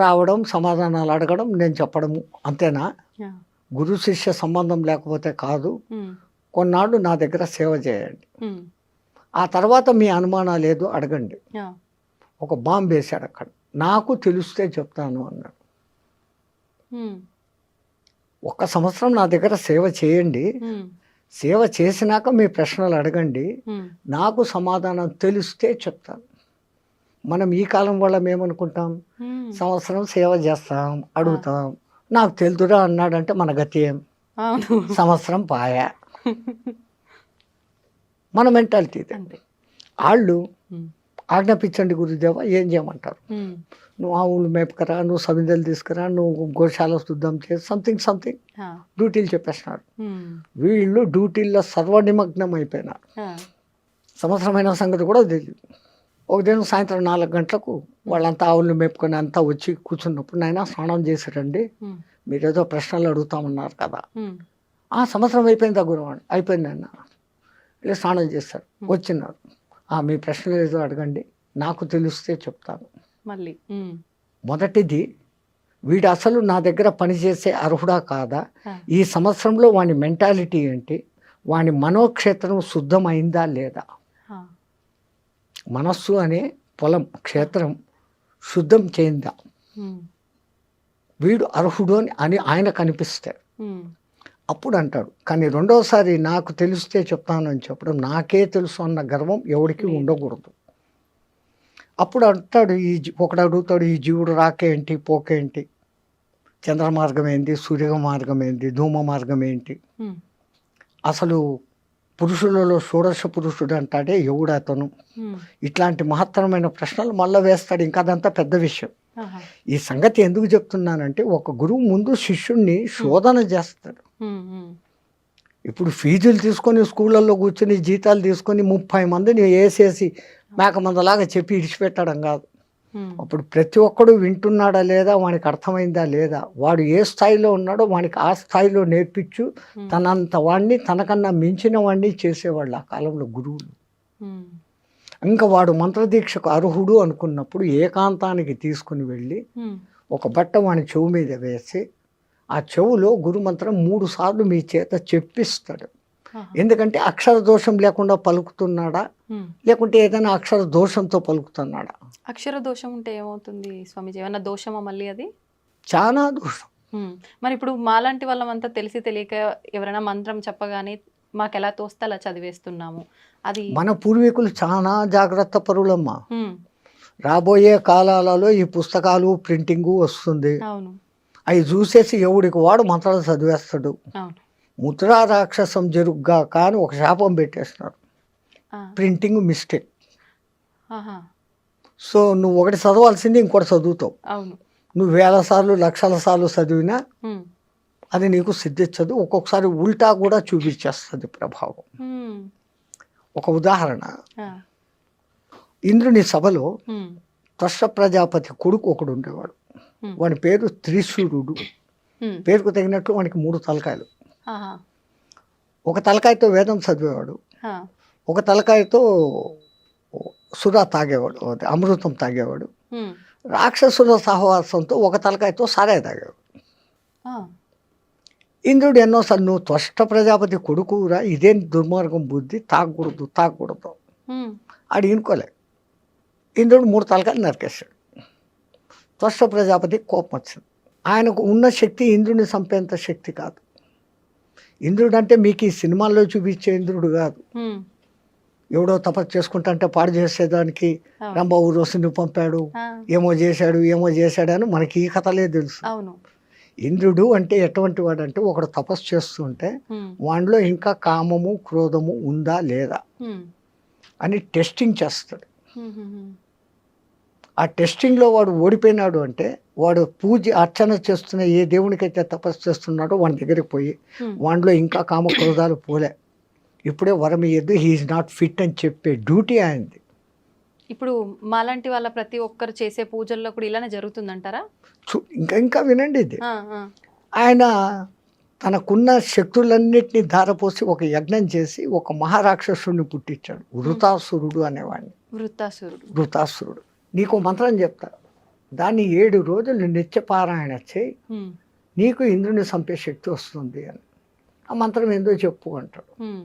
రావడం, సమాధానాలు అడగడం, నేను చెప్పడము, అంతేనా? గురు శిష్య సంబంధం లేకపోతే కాదు. కొన్నాళ్ళు నా దగ్గర సేవ చేయండి, ఆ తర్వాత మీ అనుమానాలు ఏదో అడగండి. ఒక బాంబు వేశాడు అక్కడ, నాకు తెలిస్తే చెప్తాను అన్నాడు. 1 సంవత్సరం నా దగ్గర సేవ చేయండి, సేవ చేసినాక మీ ప్రశ్నలు అడగండి, నాకు సమాధానం తెలిస్తే చెప్తాను. మనం ఈ కాలం వాళ్ళం ఏమనుకుంటాం? సంవత్సరం సేవ చేస్తాం, అడుగుతాం, నాకు తెలుదురా అన్నాడంటే మన గతి ఏం? సంవత్సరం పాయా. మన మెంటాలిటీ ఇది. వాళ్ళు ఆజ్ఞాపించండి గురుదేవ, ఏం చేయమంటారు? నువ్వు ఆవులు మేపకరా, నువ్వు సమిదలు తీసుకురా, నువ్వు గోశాల శుద్ధం చేసి సంథింగ్ డ్యూటీలు చెప్పేస్తున్నారు. వీళ్ళు డ్యూటీల్లో సర్వనిమగ్నం అయిపోయినారు. సంవత్సరమైన సంగతి కూడా తెలియదు. ఒక దినం సాయంత్రం 4 గంటలకు వాళ్ళంతా ఆవులను మేపుకొని అంతా వచ్చి కూర్చున్నప్పుడు, నాయన స్నానం చేశారండి, మీరేదో ప్రశ్నలు అడుగుతామన్నారు కదా. ఆ సంవత్సరం అయిపోయిందా గురువాడు? అయిపోయింది అన్న. ఇలా స్నానం చేశారు, వచ్చినారు, మీ ప్రశ్నలు ఏదో అడగండి, నాకు తెలిస్తే చెప్తాను. మళ్ళీ మొదటిది, వీడు అసలు నా దగ్గర పనిచేసే అర్హుడా కాదా, ఈ సంవత్సరంలో వాని మెంటాలిటీ ఏంటి, వాని మనోక్షేత్రం శుద్ధమైందా లేదా. మనస్సు అనే పొలం, క్షేత్రం శుద్ధం చేయిందా, వీడు అర్హుడు అని ఆయనకు అనిపిస్తాడు. అప్పుడు అంటాడు. కానీ రెండోసారి నాకు తెలిస్తే చెప్తాను అని చెప్పడం, నాకే తెలుసు అన్న గర్వం ఎవరికి ఉండకూడదు. అప్పుడు అంటాడు, ఒకడు అడుగుతాడు, ఈ జీవుడు రాకేంటి, పోకేంటి, చంద్ర మార్గం ఏంటి, సూర్య మార్గం ఏంటి, ధూమ మార్గం ఏంటి, అసలు పురుషులలో షోడశ పురుషుడు అంటాడే ఎవడు అతను, ఇట్లాంటి మహత్తరమైన ప్రశ్నలు మళ్ళీ వేస్తాడు. ఇంకా అదంతా పెద్ద విషయం. ఈ సంగతి ఎందుకు చెప్తున్నానంటే, ఒక గురువు ముందు శిష్యుణ్ణి శోధన చేస్తాడు. ఇప్పుడు ఫీజులు తీసుకొని స్కూళ్ళల్లో కూర్చొని జీతాలు తీసుకొని 30 మందిని వేసేసి మేకమందలాగా చెప్పి ఇడిచిపెట్టడం కాదు. అప్పుడు ప్రతి ఒక్కడు వింటున్నాడా లేదా, వానికి అర్థమైందా లేదా, వాడు ఏ స్థాయిలో ఉన్నాడో వానికి ఆ స్థాయిలో నేర్పించు, తనంత వాడిని తనకన్నా మించిన వాడిని చేసేవాళ్ళు ఆ కాలంలో గురువులు. ఇంకా వాడు మంత్రదీక్షకు అర్హుడు అనుకున్నప్పుడు ఏకాంతానికి తీసుకుని వెళ్ళి ఒక బట్ట వాని చెవు మీద వేసి, ఆ చెవులో గురుమంత్రం 3 సార్లు మీ చేత చెప్పిస్తాడు. ఎందుకంటే అక్షర దోషం లేకుండా పలుకుతున్నాడా, లేకుంటే ఏదైనా అక్షర దోషంతో పలుకుతున్నాడా. అక్షర దోషం ఉంటే ఏమవుతుంది స్వామిజీ? ఏమన్నా దోషమా మళ్ళీ? అది చాలా దోషం. మరి ఇప్పుడు మాలాంటి వాళ్ళమంతా తెలిసి తెలియక ఎవరైనా మంత్రం చెప్పగానే మాకు ఎలా తోస్తే అలా చదివేస్తున్నాము. అది మన పూర్వీకులు చాలా జాగ్రత్త పరులమ్మా. రాబోయే కాలాలలో ఈ పుస్తకాలు ప్రింటింగు వస్తుంది, అవి చూసేసి ఎవడికి వాడు మంత్రాలు చదివేస్తాడు. ముద్రా రాక్షసం జరుగుగా కానీ ఒక శాపం పెట్టేస్తున్నాడు, ప్రింటింగ్ మిస్టేక్. సో నువ్వు ఒకటి చదవాల్సింది ఇంకోటి చదువుతావు. నువ్వు 1000 సార్లు 1,00,000 సార్లు చదివినా అది నీకు సిద్ధించదు. ఒక్కొక్కసారి ఉల్టా కూడా చూపించేస్తుంది ప్రభావం. ఒక ఉదాహరణ, ఇంద్రుని సభలో త్వష్ట ప్రజాపతి కొడుకు ఒకడు ఉండేవాడు. వాడి పేరు త్రిశూరుడు. పేరుకు తగినట్లు వానికి 3 తలకాయలు. ఒక తలకాయతో వేదం చదివేవాడు, ఒక తలకాయతో సురా తాగేవాడు, అమృతం తాగేవాడు, రాక్షసుల సహవాసంతో ఒక తలకాయతో సారాయి తాగాడు. ఆ, ఇంద్రుడు ఎన్నోసార్లు నువ్వు త్వష్ట ప్రజాపతి కొడుకురా, ఇదేం దుర్మార్గం బుద్ధి, తాగకూడదు తాగకూడదు. ఉమ్, ఆడు ఇనుకోలే. ఇంద్రుడు 3 తలకాయలు నరికేశాడు. త్వష్ట ప్రజాపతి కోపం వచ్చింది. ఆయనకు ఉన్న శక్తి ఇంద్రుడిని చంపేంత శక్తి కాదు. ఇంద్రుడు అంటే మీకు ఈ సినిమాల్లో చూపించే ఇంద్రుడు కాదు. ఉమ్, ఎవడో తపస్సు చేసుకుంటా పాడు చేసేదానికి అవును. రంభ ఊరోసుని పంపాడు, ఆ, ఏమో చేశాడు అని మనకి ఈ కథలే తెలుసు. అవును. ఇంద్రుడు అంటే ఎటువంటి వాడు అంటే ఒకడు తపస్సు చేస్తుంటే ఉమ్, వాడిలో ఇంకా కామము క్రోధము ఉందా లేదా ఉమ్, అని టెస్టింగ్ చేస్తాడు. ఉమ్, ఉమ్, ఆ టెస్టింగ్లో వాడు ఓడిపోయినాడు అంటే వాడు పూజ అర్చన చేస్తున్న ఏ దేవునికైతే తపస్సు చేస్తున్నాడో వాడి దగ్గరికి పోయి ఉమ్. వాడిలో ఇంకా కామ క్రోధాలు పోలే, ఇప్పుడే వరం ఇయ్యద్దు, హీఈస్ నాట్ ఫిట్ అని చెప్పే డ్యూటీ ఆయనది. ఇప్పుడు మాలాంటి వాళ్ళ ప్రతి ఒక్కరు చేసే పూజల్లో కూడా ఇలానే జరుగుతుందంటారా? ఇంకా వినండి ఇది. ఆ, ఆ, ఆయన తనకున్న శక్తులన్నిటినీ ధారపోసి ఒక యజ్ఞం చేసి ఒక మహారాక్షసుడిని పుట్టించాడు, వృతాసురుడు అనేవాడిని. వృత్తాసురుడు. వృతాసురుడు. నీకు మంత్రం చెప్తా, దాన్ని 7 రోజులు నిత్యపారాయణ చేయి, ఉమ్, నీకు ఇంద్రుని చంపే శక్తి వస్తుంది అని. ఆ మంత్రం ఏందో చెప్పు అంటాడు. ఉమ్,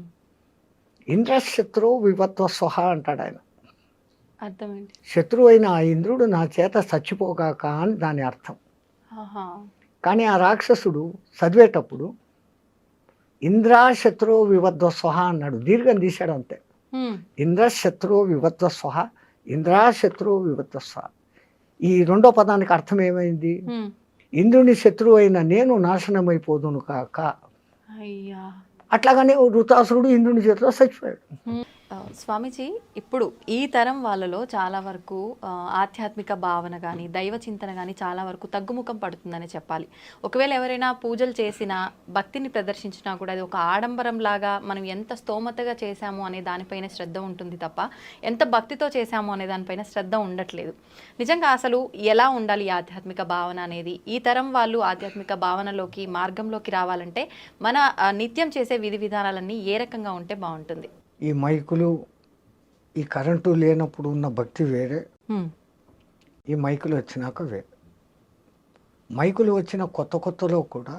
ఇంద్రశత్రు వివత్వ స్వహ అంటాడు ఆయన. అర్థం ఏంటి? శత్రువు అయిన ఆ ఇంద్రుడు నా చేత చచ్చిపోగాక అని దాని అర్థం. ఆహా. కానీ ఆ రాక్షసుడు చదివేటప్పుడు ఇంద్రాశత్రు వివద్వ స్వహ అన్నాడు, దీర్ఘం తీశాడు అంతే. ఉమ్, ఇంద్రశత్రు వివద్వ స్వహ, ఇంద్రాశత్రు వివద్వ స్వహ. ఈ రెండో పదానికి అర్థం ఏమైంది? ఉమ్, ఇంద్రుని శత్రువు అయిన నేను నాశనమైపోదును కాక. అయ్యా. అట్లాగానే వృతాసురుడు ఇంద్రుని చేతిలో చచ్చిపోయాడు. స్వామీజీ, ఇప్పుడు ఈ తరం వాళ్ళలో చాలా వరకు ఆధ్యాత్మిక భావన కానీ దైవ చింతన కానీ చాలా వరకు తగ్గుముఖం పడుతుందని చెప్పాలి. ఒకవేళ ఎవరైనా పూజలు చేసినా భక్తిని ప్రదర్శించినా కూడా అది ఒక ఆడంబరం లాగా మనం ఎంత స్తోమతగా చేశాము అనే దానిపైన శ్రద్ధ ఉంటుంది తప్ప ఎంత భక్తితో చేశాము అనే దానిపైన శ్రద్ధ ఉండట్లేదు. నిజంగా అసలు ఎలా ఉండాలి ఈ ఆధ్యాత్మిక భావన అనేది? ఈ తరం వాళ్ళు ఆధ్యాత్మిక భావనలోకి మార్గంలోకి రావాలంటే మన నిత్యం చేసే విధి విధానాలన్నీ ఏ రకంగా ఉంటే బాగుంటుంది? ఈ మైకులు, ఈ కరెంటు లేనప్పుడు ఉన్న భక్తి వేరే, ఈ మైకులు వచ్చినాక వేరే. మైకులు వచ్చిన కొత్తలో కూడా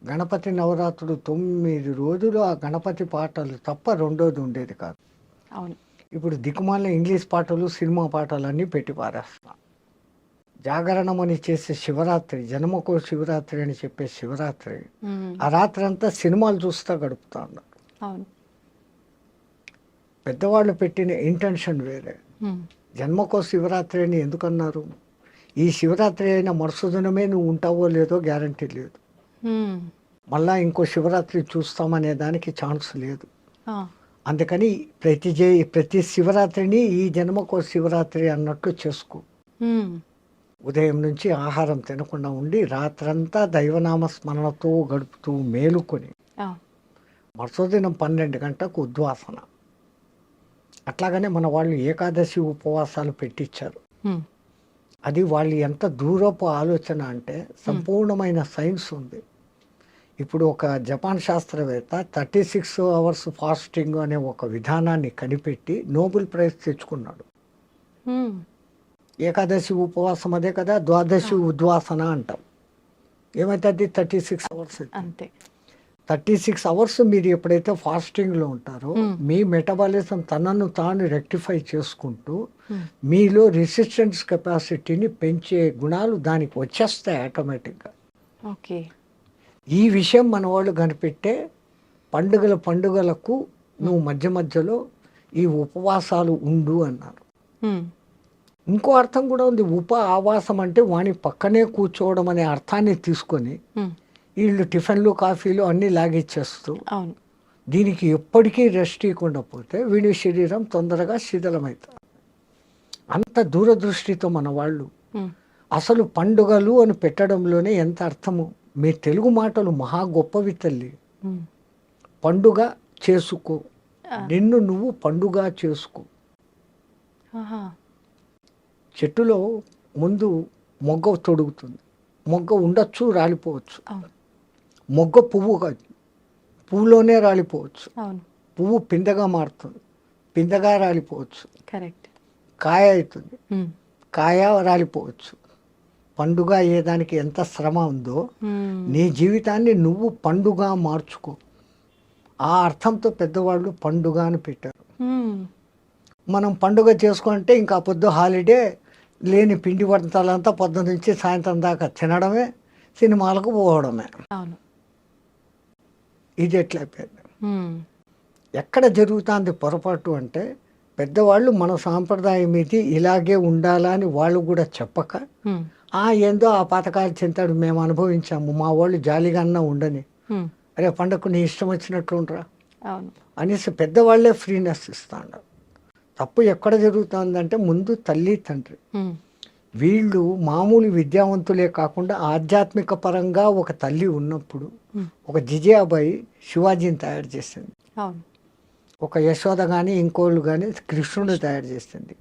గణపతి నవరాత్రులు 9 రోజులు ఆ గణపతి పాటలు తప్ప రెండోది ఉండేది కాదు. అవును. ఇప్పుడు దిక్కుమాలిన ఇంగ్లీష్ పాటలు, సినిమా పాటలు అన్నీ పెట్టి పారేస్తున్నాం. జాగరణం అని చేసే శివరాత్రి, జన్మకో శివరాత్రి అని చెప్పే శివరాత్రి, ఆ రాత్రి అంతా సినిమాలు చూస్తూ గడుపుతా ఉన్నారు. అవును. పెద్దవాళ్ళు పెట్టిన ఇంటెన్షన్ వేరే. జన్మకో శివరాత్రి అని ఎందుకన్నారు? ఈ శివరాత్రి అయిన మరుసదినమే నువ్వు ఉంటావో లేదో గ్యారంటీ లేదు, మళ్ళా ఇంకో శివరాత్రి చూస్తామనే దానికి ఛాన్స్ లేదు. అందుకని ప్రతి శివరాత్రిని ఈ జన్మకో శివరాత్రి అన్నట్లు చేసుకో. ఉదయం నుంచి ఆహారం తినకుండా ఉండి రాత్రంతా దైవనామ స్మరణతో గడుపుతూ మేలుకొని మరుసదినం 12 గంటలకు ఉద్వాసన. అట్లాగనే మన వాళ్ళు ఏకాదశి ఉపవాసాలు పెట్టించారు. అది వాళ్ళు ఎంత దూరపు ఆలోచన అంటే సంపూర్ణమైన సైన్స్ ఉంది. ఇప్పుడు ఒక జపాన్ శాస్త్రవేత్త 36 అవర్స్ ఫాస్టింగ్ అనే ఒక విధానాన్ని కనిపెట్టి నోబెల్ ప్రైజ్ తెచ్చుకున్నాడు. ఏకాదశి ఉపవాసం అదే కదా, ద్వాదశి ఉద్వాసన అంటాం. ఏమైతుంది? 36 అవర్స్. అంతే. 36 అవర్స్ మీరు ఎప్పుడైతే ఫాస్టింగ్లో ఉంటారో మీ మెటబాలిజం తనను తాను రెక్టిఫై చేసుకుంటూ మీలో రెసిస్టెన్స్ కెపాసిటీని పెంచే గుణాలు దానికి వచ్చేస్తాయి ఆటోమేటిక్గా. ఓకే. ఈ విషయం మన వాళ్ళు కనిపెట్టే పండుగలకు నువ్వు మధ్య మధ్యలో ఈ ఉపవాసాలు ఉండు అన్నారు. ఇంకో అర్థం కూడా ఉంది. ఆవాసం అంటే వాని పక్కనే కూర్చోవడం అనే అర్థాన్ని తీసుకొని వీళ్ళు టిఫిన్లు కాఫీలు అన్నీ లాగిచ్చేస్తూ దీనికి ఎప్పటికీ రెస్ట్ ఇవ్వకుండా పోతే వీడి శరీరం తొందరగా శిథిలమవుతుంది. అంత దూరదృష్టితో మన వాళ్ళు అసలు పండుగలు అని పెట్టడంలోనే ఎంత అర్థము. మీ తెలుగు మాటలు మహా గొప్పవి తల్లి. పండుగ చేసుకో, నిన్ను నువ్వు పండుగ చేసుకో. చెట్టులో ముందు మొగ్గ తొడుగుతుంది, మొగ్గ ఉండొచ్చు, రాలిపోవచ్చు. మొగ్గ పువ్వు కాదు, పువ్వులోనే రాలిపోవచ్చు. పువ్వు పిందెగా మారుతుంది, పిందెగా రాలిపోవచ్చు. కరెక్ట్. కాయ అవుతుంది, కాయ రాలిపోవచ్చు. పండుగ అయ్యేదానికి ఎంత శ్రమ ఉందో నీ జీవితాన్ని నువ్వు పండుగ మార్చుకో. ఆ అర్థంతో పెద్దవాళ్ళు పండుగ అని పెట్టారు. మనం పండుగ చేసుకుంటే ఇంకా పొద్దు హాలిడే, లేని పిండి వంటలంతా పొద్దు నుంచి సాయంత్రం దాకా తినడమే, సినిమాలకు పోవడమే. ఇది ఎట్లయిపోయింది. ఎక్కడ జరుగుతుంది పొరపాటు అంటే, పెద్దవాళ్ళు మన సాంప్రదాయం ఇది, ఇలాగే ఉండాలని వాళ్ళు కూడా చెప్పక, ఏందో ఆ పథకాలు చింతాడు మేము అనుభవించాము, మా వాళ్ళు జాలిగా అన్నా ఉండని, అరే పండగకు నీ ఇష్టం వచ్చినట్లు ఉండరా అనేసి పెద్దవాళ్లే ఫ్రీనెస్ ఇస్తాడు. తప్పు ఎక్కడ జరుగుతుందంటే, ముందు తల్లి తండ్రి వీళ్ళు మామూలు విద్యావంతులే కాకుండా ఆధ్యాత్మిక పరంగా ఒక తల్లి ఉన్నప్పుడు, ఒక జిజియాబాయి శివాజీని తయారు చేసింది, ఒక యశోద కానీ ఇంకోళ్ళు కానీ కృష్ణుడు తయారు చేసింది.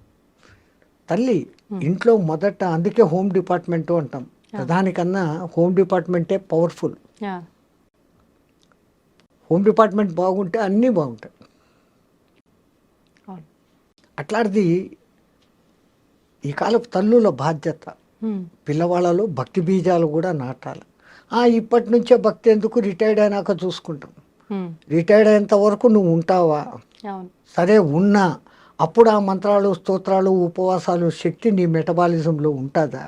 తల్లి ఇంట్లో మొదట, అందుకే హోమ్ డిపార్ట్మెంట్ అంటాం, ప్రధానికన్నా హోమ్ డిపార్ట్మెంటే పవర్ఫుల్. హోమ్ డిపార్ట్మెంట్ బాగుంటే అన్నీ బాగుంటాయి. అట్లాంటిది ఈ కాలపు తల్లుల బాధ్యత పిల్లవాళ్ళలో భక్తి బీజాలు కూడా నాటాలి. ఇప్పటి నుంచే భక్తి ఎందుకు, రిటైర్డ్ అయినాక చూసుకుంటాం. రిటైర్డ్ అయ్యేంత వరకు నువ్వు ఉంటావా? సరే ఉన్నా, అప్పుడు ఆ మంత్రాలు, స్తోత్రాలు, ఉపవాసాలు శక్తి నీ మెటబాలిజంలో ఉంటుందా?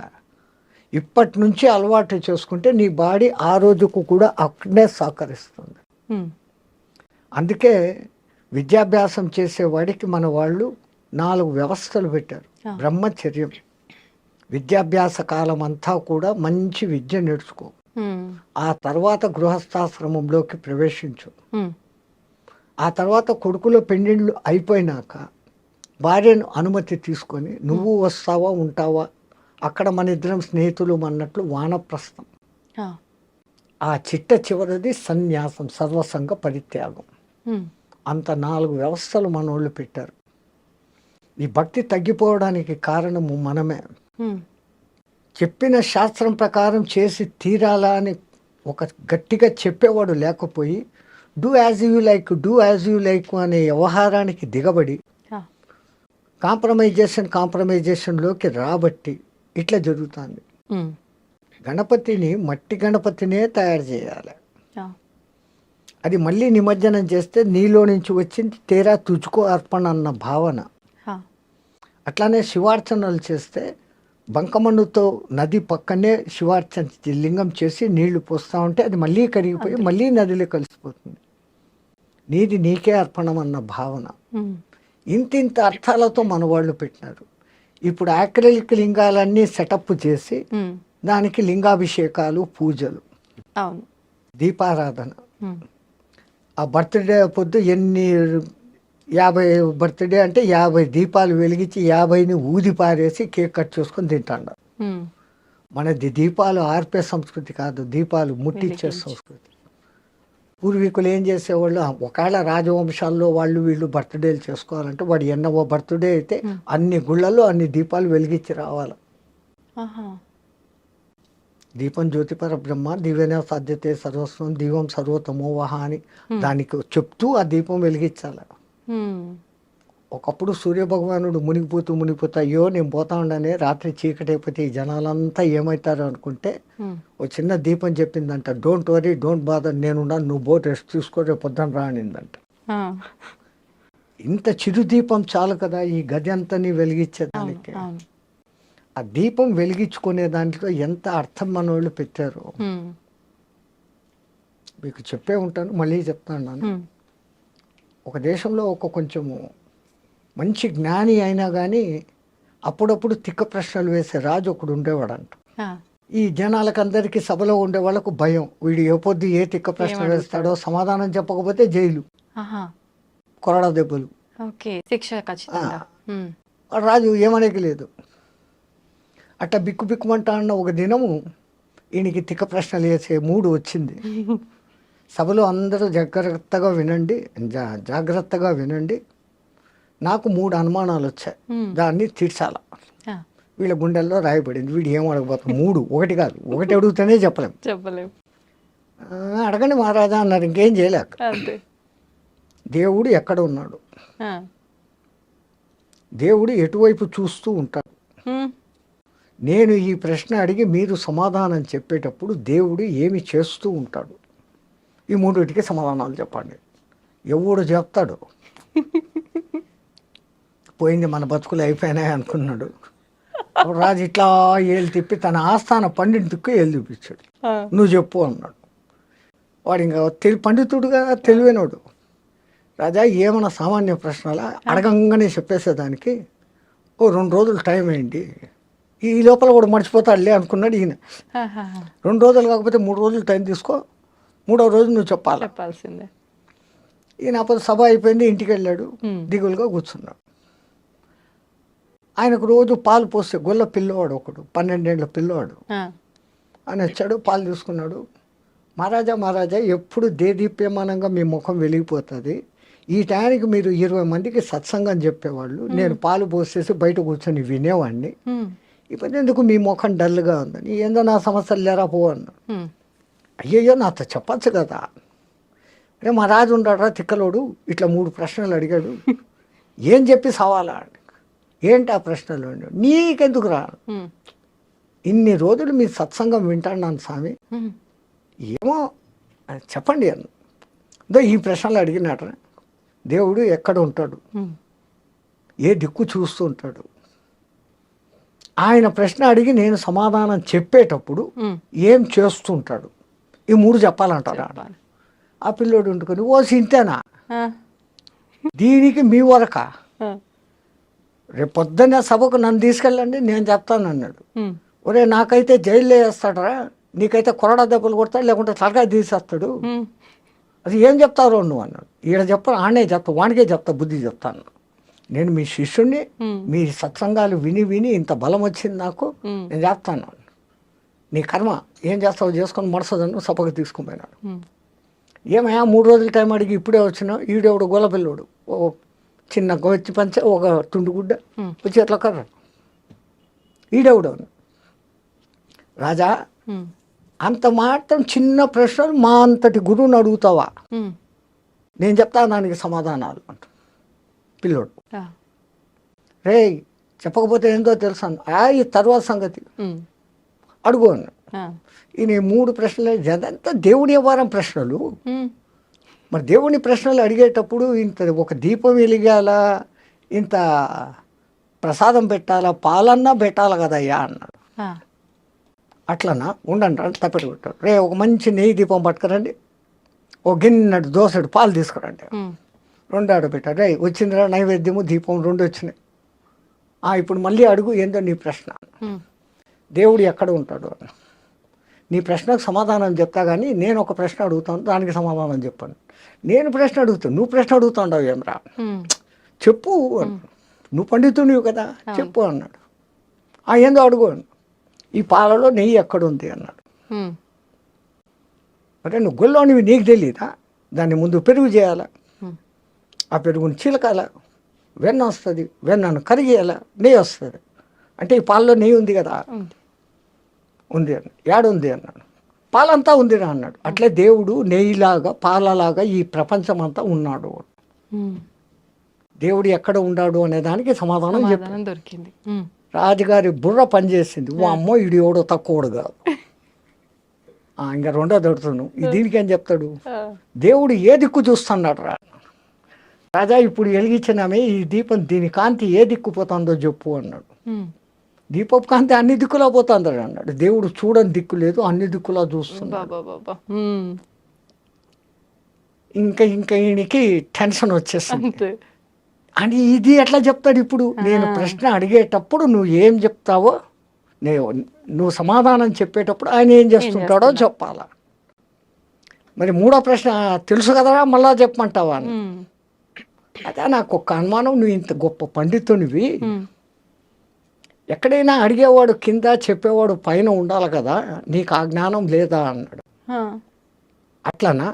ఇప్పటి నుంచి అలవాటు చేసుకుంటే నీ బాడీ ఆ రోజుకు కూడా అక్కడే సహకరిస్తుంది. అందుకే విద్యాభ్యాసం చేసేవాడికి మన వాళ్ళు 4 వ్యవస్థలు పెట్టారు. బ్రహ్మచర్యం, విద్యాభ్యాస కాలం అంతా కూడా మంచి విద్య నేర్చుకో, ఆ తర్వాత గృహస్థాశ్రమంలోకి ప్రవేశించు, ఆ తర్వాత కొడుకులో పెండిళ్ళు అయిపోయినాక భార్యను అనుమతి తీసుకొని నువ్వు వస్తావా ఉంటావా, అక్కడ మన ఇద్దరం స్నేహితులు అన్నట్లు వానప్రస్థం. ఆ చిట్ట చివరిది సన్యాసం, సర్వసంగ పరిత్యాగం. అంత 4 వ్యవస్థలు మన వాళ్ళు పెట్టారు. ఈ భక్తి తగ్గిపోవడానికి కారణము మనమే. చెప్పిన శాస్త్రం ప్రకారం చేసి తీరాలా అని ఒక గట్టిగా చెప్పేవాడు లేకపోయి, do as you like, do as you like అనే వ్యవహారానికి దిగబడి కాంప్రమైజేషన్లోకి రాబట్టి ఇట్లా జరుగుతుంది. గణపతిని, మట్టి గణపతినే తయారు చేయాలి. అది మళ్ళీ నిమజ్జనం చేస్తే నీలో నుంచి వచ్చింది తేరా తుజుకో అర్పణ అన్న భావన. అట్లానే శివార్చనలు చేస్తే బంకమన్నుతో నది పక్కనే శివార్చన లింగం చేసి నీళ్లు పోస్తూ ఉంటే అది మళ్ళీ కరిగిపోయి మళ్ళీ నదిలో కలిసిపోతుంది. నీది నీకే అర్పణం అన్న భావన. ఇంత అర్థాలతో మన వాళ్ళు పెట్టినారు. ఇప్పుడు యాక్రిలిక్ లింగాలన్నీ సెటప్ చేసి దానికి లింగాభిషేకాలు, పూజలు, దీపారాధన. ఆ బర్త్డే పొద్దు 50 బర్త్డే అంటే 50 దీపాలు వెలిగించి 50ని ఊది పారేసి కేక్ కట్ చేసుకొని తింటాడు. మనది దీపాలు ఆర్పే సంస్కృతి కాదు, దీపాలు ముట్టించే సంస్కృతి. పూర్వీకులు ఏం చేసేవాళ్ళు, ఒకవేళ రాజవంశాల్లో వాళ్ళు వీళ్ళు బర్త్డేలు చేసుకోవాలంటే వాడు ఎన్నో బర్త్డే అయితే అన్ని గుళ్ళల్లో అన్ని దీపాలు వెలిగించి రావాలి. దీపం జ్యోతిపర బ్రహ్మ, దివ్యన సాధ్యతే సర్వస్వం, దీపం సర్వతమోవహ అని దానికి చెప్తూ ఆ దీపం వెలిగించాలి. ఒకప్పుడు సూర్యభగవానుడు మునిగిపోతా అయ్యో నేను పోతా ఉండనే, రాత్రి చీకటి అయిపోతే ఈ జనాలంతా ఏమవుతారు అనుకుంటే ఒక చిన్న దీపం చెప్పిందంట, డోంట్ వరీ డోంట్ బాదర్, నేనున్నా, నువ్వు బోట్ రెస్ట్ తీసుకో, రేపు పొద్దున రానిందంట. ఇంత చిరు దీపం చాలు కదా ఈ గది అంతని వెలిగించేదానికి. ఆ దీపం వెలిగించుకునే దాంట్లో ఎంత అర్థం మన వాళ్ళు పెట్టారు మీకు చెప్పే ఉంటాను, మళ్ళీ చెప్తాను. ఒక దేశంలో ఒక కొంచెము మంచి జ్ఞాని అయినా కానీ అప్పుడప్పుడు తిక్క ప్రశ్నలు వేసే రాజు ఒకడు ఉండేవాడంట. ఈ జనాలకందరికీ సభలో ఉండే వాళ్ళకు భయం, వీడు ఏ పొద్దు ఏ తిక్క ప్రశ్న వేస్తాడో, సమాధానం చెప్పకపోతే జైలు, కొరడా దెబ్బలు, రాజు ఏమనేకి లేదు. అట్లా బిక్కుమంటా అన్న ఒక దినము ఈయనకి తిక్క ప్రశ్నలు వేసే మూడు వచ్చింది. సభలో అందరూ జాగ్రత్తగా వినండి, నాకు 3 అనుమానాలు వచ్చాయి, దాన్ని తీర్చాల. వీళ్ళ గుండెల్లో రాయబడింది. వీడు ఏం అడగబోతాం, 3, ఒకటి కాదు, ఒకటి అడిగితేనే చెప్పలేం. అడగండి మహారాజా అన్నారు. ఇంకేం చేయలేక, దేవుడు ఎక్కడ ఉన్నాడు, దేవుడు ఎటువైపు చూస్తూ ఉంటాడు, నేను ఈ ప్రశ్న అడిగి మీరు సమాధానం చెప్పేటప్పుడు దేవుడు ఏమి చేస్తూ ఉంటాడు? ఈ మూడింటికి సమాధానాలు చెప్పండి. ఎవడు చెప్తాడు? పోయింది మన బతుకులు అయిపోయినాయి అనుకున్నాడు. అప్పుడు రాజు ఇట్లా ఏళ్ళు తిప్పి తన ఆస్థాన పండితుకు ఏళ్ళు చూపించాడు. నువ్వు చెప్పు అన్నాడు. వాడు ఇంకా పండితుడుగా తెలివైనవాడు. రాజా ఏమన్నా సామాన్య ప్రశ్నలా అడగంగానే చెప్పేసేదానికి 2 రోజులు టైం అయింది, ఈ లోపల కూడా మర్చిపోతాడులే అనుకున్నాడు ఈయన. 2 రోజులు కాకపోతే 3 రోజులు టైం తీసుకో, 3వ రోజు నువ్వు చెప్పాల్సిందే. ఈయన అప్పుడు సభ అయిపోయింది, ఇంటికి వెళ్ళాడు, దిగులుగా కూర్చున్నాడు. ఆయనకు రోజు పాలు పోస్తే గొల్ల పిల్లవాడు ఒకడు, 12 ఏళ్ల పిల్లవాడు అని వచ్చాడు. పాలు తీసుకున్నాడు. మహారాజా ఎప్పుడు దేదీప్యమానంగా మీ ముఖం వెలిగిపోతుంది, ఈ టైంకి మీరు 20 మందికి సత్సంగం చెప్పేవాళ్ళు, నేను పాలు పోసేసి బయట కూర్చొని వినేవాడిని, ఇప్పుడు ఎందుకు మీ ముఖం డల్గా ఉందని. ఏందో నా సమస్యలు లేరా పో అన్నాడు. అయ్యయ్యో నాతో చెప్పచ్చు కదా. అరే మా రాజు ఉన్నాడా తిక్కలోడు, ఇట్లా 3 ప్రశ్నలు అడిగాడు, ఏం చెప్పి సవాలా? ఏంటి ఆ ప్రశ్నలు? నీకెందుకు రా, ఇన్ని రోజులు మీ సత్సంగం వింటాను స్వామి, ఏమో చెప్పండి అన్న. ఈ ప్రశ్నలు అడిగినాట. దేవుడు ఎక్కడ ఉంటాడు, ఏ దిక్కు చూస్తూ ఉంటాడు? ఆయన ప్రశ్న అడిగి నేను సమాధానం చెప్పేటప్పుడు ఏం చేస్తుంటాడు? ఈ 3 చెప్పాలంటారా? ఆ పిల్లోడు ఉంటుకొని ఓ సింతేనా, దీనికి మీ వరక, రేపు పొద్దున్నే సభకు నన్ను తీసుకెళ్ళండి నేను చెప్తాను అన్నాడు. ఒరే నాకైతే జైల్లో వేస్తాడరా, నీకైతే కొరడా దెబ్బలు కొడతాడు, లేకుంటే తలకాయ తీసేస్తాడు, అది ఏం చెప్తారో నువ్వు అన్నాడు. ఈడ చెప్పను, ఆడనే చెప్తా, వానికే చెప్తా, బుద్ధి చెప్తాను. నేను మీ శిష్యుణ్ణి, మీ సత్సంగాలు విని విని ఇంత బలం వచ్చింది నాకు, నేను చెప్తాను. నీ కర్మ ఏం చేస్తావు చేసుకొని మడసదను సభకు తీసుకుని పోయినాడు. ఏమయ్యా 3 రోజుల టైం అడిగి ఇప్పుడే వచ్చినావు, ఈడెవడు గొల్లపిల్లోడు, ఓ చిన్న గొచ్చి పంచ, ఒక తుండుగుడ్డ వచ్చి ఎట్లా కర్ర, ఈడెవడు. రాజా అంత మాత్రం చిన్న ప్రశ్నలు మా అంతటి గురువుని అడుగుతావా, నేను చెప్తాను దానికి సమాధానాలు అంట పిల్లోడు. రే చెప్పకపోతే ఏందో తెలుసా, ఈ తర్వాత సంగతి అడుగు అన్న. ఈయన 3 ప్రశ్నలు అదంతా దేవుని వ్యవహారం ప్రశ్నలు. మరి దేవుని ప్రశ్నలు అడిగేటప్పుడు ఇంత ఒక దీపం వెలిగాలా, ఇంత ప్రసాదం పెట్టాలా, పాలన్నా పెట్టాలి కదయ్యా అన్నాడు. అట్లనా ఉండండి అంటే తప్పెట్టు పెట్టాడు. రే ఒక మంచి నెయ్యి దీపం పట్టుకురండి, ఓ గిన్నెడు దోసెడు పాలు తీసుకురండి, 2 ఆడబెట్టాడు. రే వచ్చిందిరా నైవేద్యము దీపం 2 వచ్చినాయి. ఇప్పుడు మళ్ళీ అడుగు ఏందో నీ ప్రశ్న. దేవుడు ఎక్కడ ఉంటాడు అని. నీ ప్రశ్నకు సమాధానం చెప్తా కానీ నేను ఒక ప్రశ్న అడుగుతాను, దానికి సమాధానం చెప్పాను. నేను ప్రశ్న అడుగుతాను, నువ్వు ప్రశ్న అడుగుతావు ఏమరా, చెప్పు, నువ్వు పండితునివి కదా చెప్పు అన్నాడు. ఏందో అడుగు, ఈ పాలలో నెయ్యి ఎక్కడుంది అన్నాడు. అంటే నువ్వు గొల్లోనివి నీకు తెలియదా, దాన్ని ముందు పెరుగు చేయాలా, ఆ పెరుగుని చిలకాల, వెన్న వస్తుంది, వెన్నను కరిగేయాల, నెయ్యి వస్తుంది. అంటే ఈ పాలలో నెయ్యి ఉంది కదా, ఉంది అని. ఏడుంది అన్నాడు. పాలంతా ఉందిరా అన్నాడు. అట్లే దేవుడు నెయ్యిలాగా పాలలాగా ఈ ప్రపంచం అంతా ఉన్నాడు. దేవుడు ఎక్కడ ఉన్నాడు అనే దానికి సమాధానం దొరికింది. రాజుగారి బుర్ర పనిచేసింది. ఓ అమ్మో ఇడు ఎవడో తక్కువడు కాదు. ఇంకా 2వ దొరుకుతున్నావు, దీనికి ఏం చెప్తాడు, దేవుడు ఏ దిక్కు చూస్తున్నాడు రా రాజా, ఇప్పుడు వెలిగించినామే ఈ దీపం, దీని కాంతి ఏ దిక్కు పోతుందో చెప్పు అన్నాడు. దీపపు కాంతి అన్ని దిక్కులా పోతుంది అన్నాడు. దేవుడు చూడని దిక్కు లేదు, అన్ని దిక్కులా చూస్తున్నాడు. ఇంకా ఈయనకి టెన్షన్ వచ్చేస్తుంది. అని ఇది ఎట్లా చెప్తాడు ఇప్పుడు, నేను ప్రశ్న అడిగేటప్పుడు నువ్వు ఏం చెప్తావో, నువ్వు సమాధానం చెప్పేటప్పుడు ఆయన ఏం చేస్తుంటాడో చెప్పాలా. మరి 3వ ప్రశ్న తెలుసు కదరా మళ్ళా చెప్పమంటావా అని. అదే నాకు ఒక అనుమానం, నువ్వు ఇంత గొప్ప పండితునివి, ఎక్కడైనా అడిగేవాడు కింద చెప్పేవాడు పైన ఉండాలి కదా, నీకు ఆ జ్ఞానం లేదా అన్నాడు. అట్లనా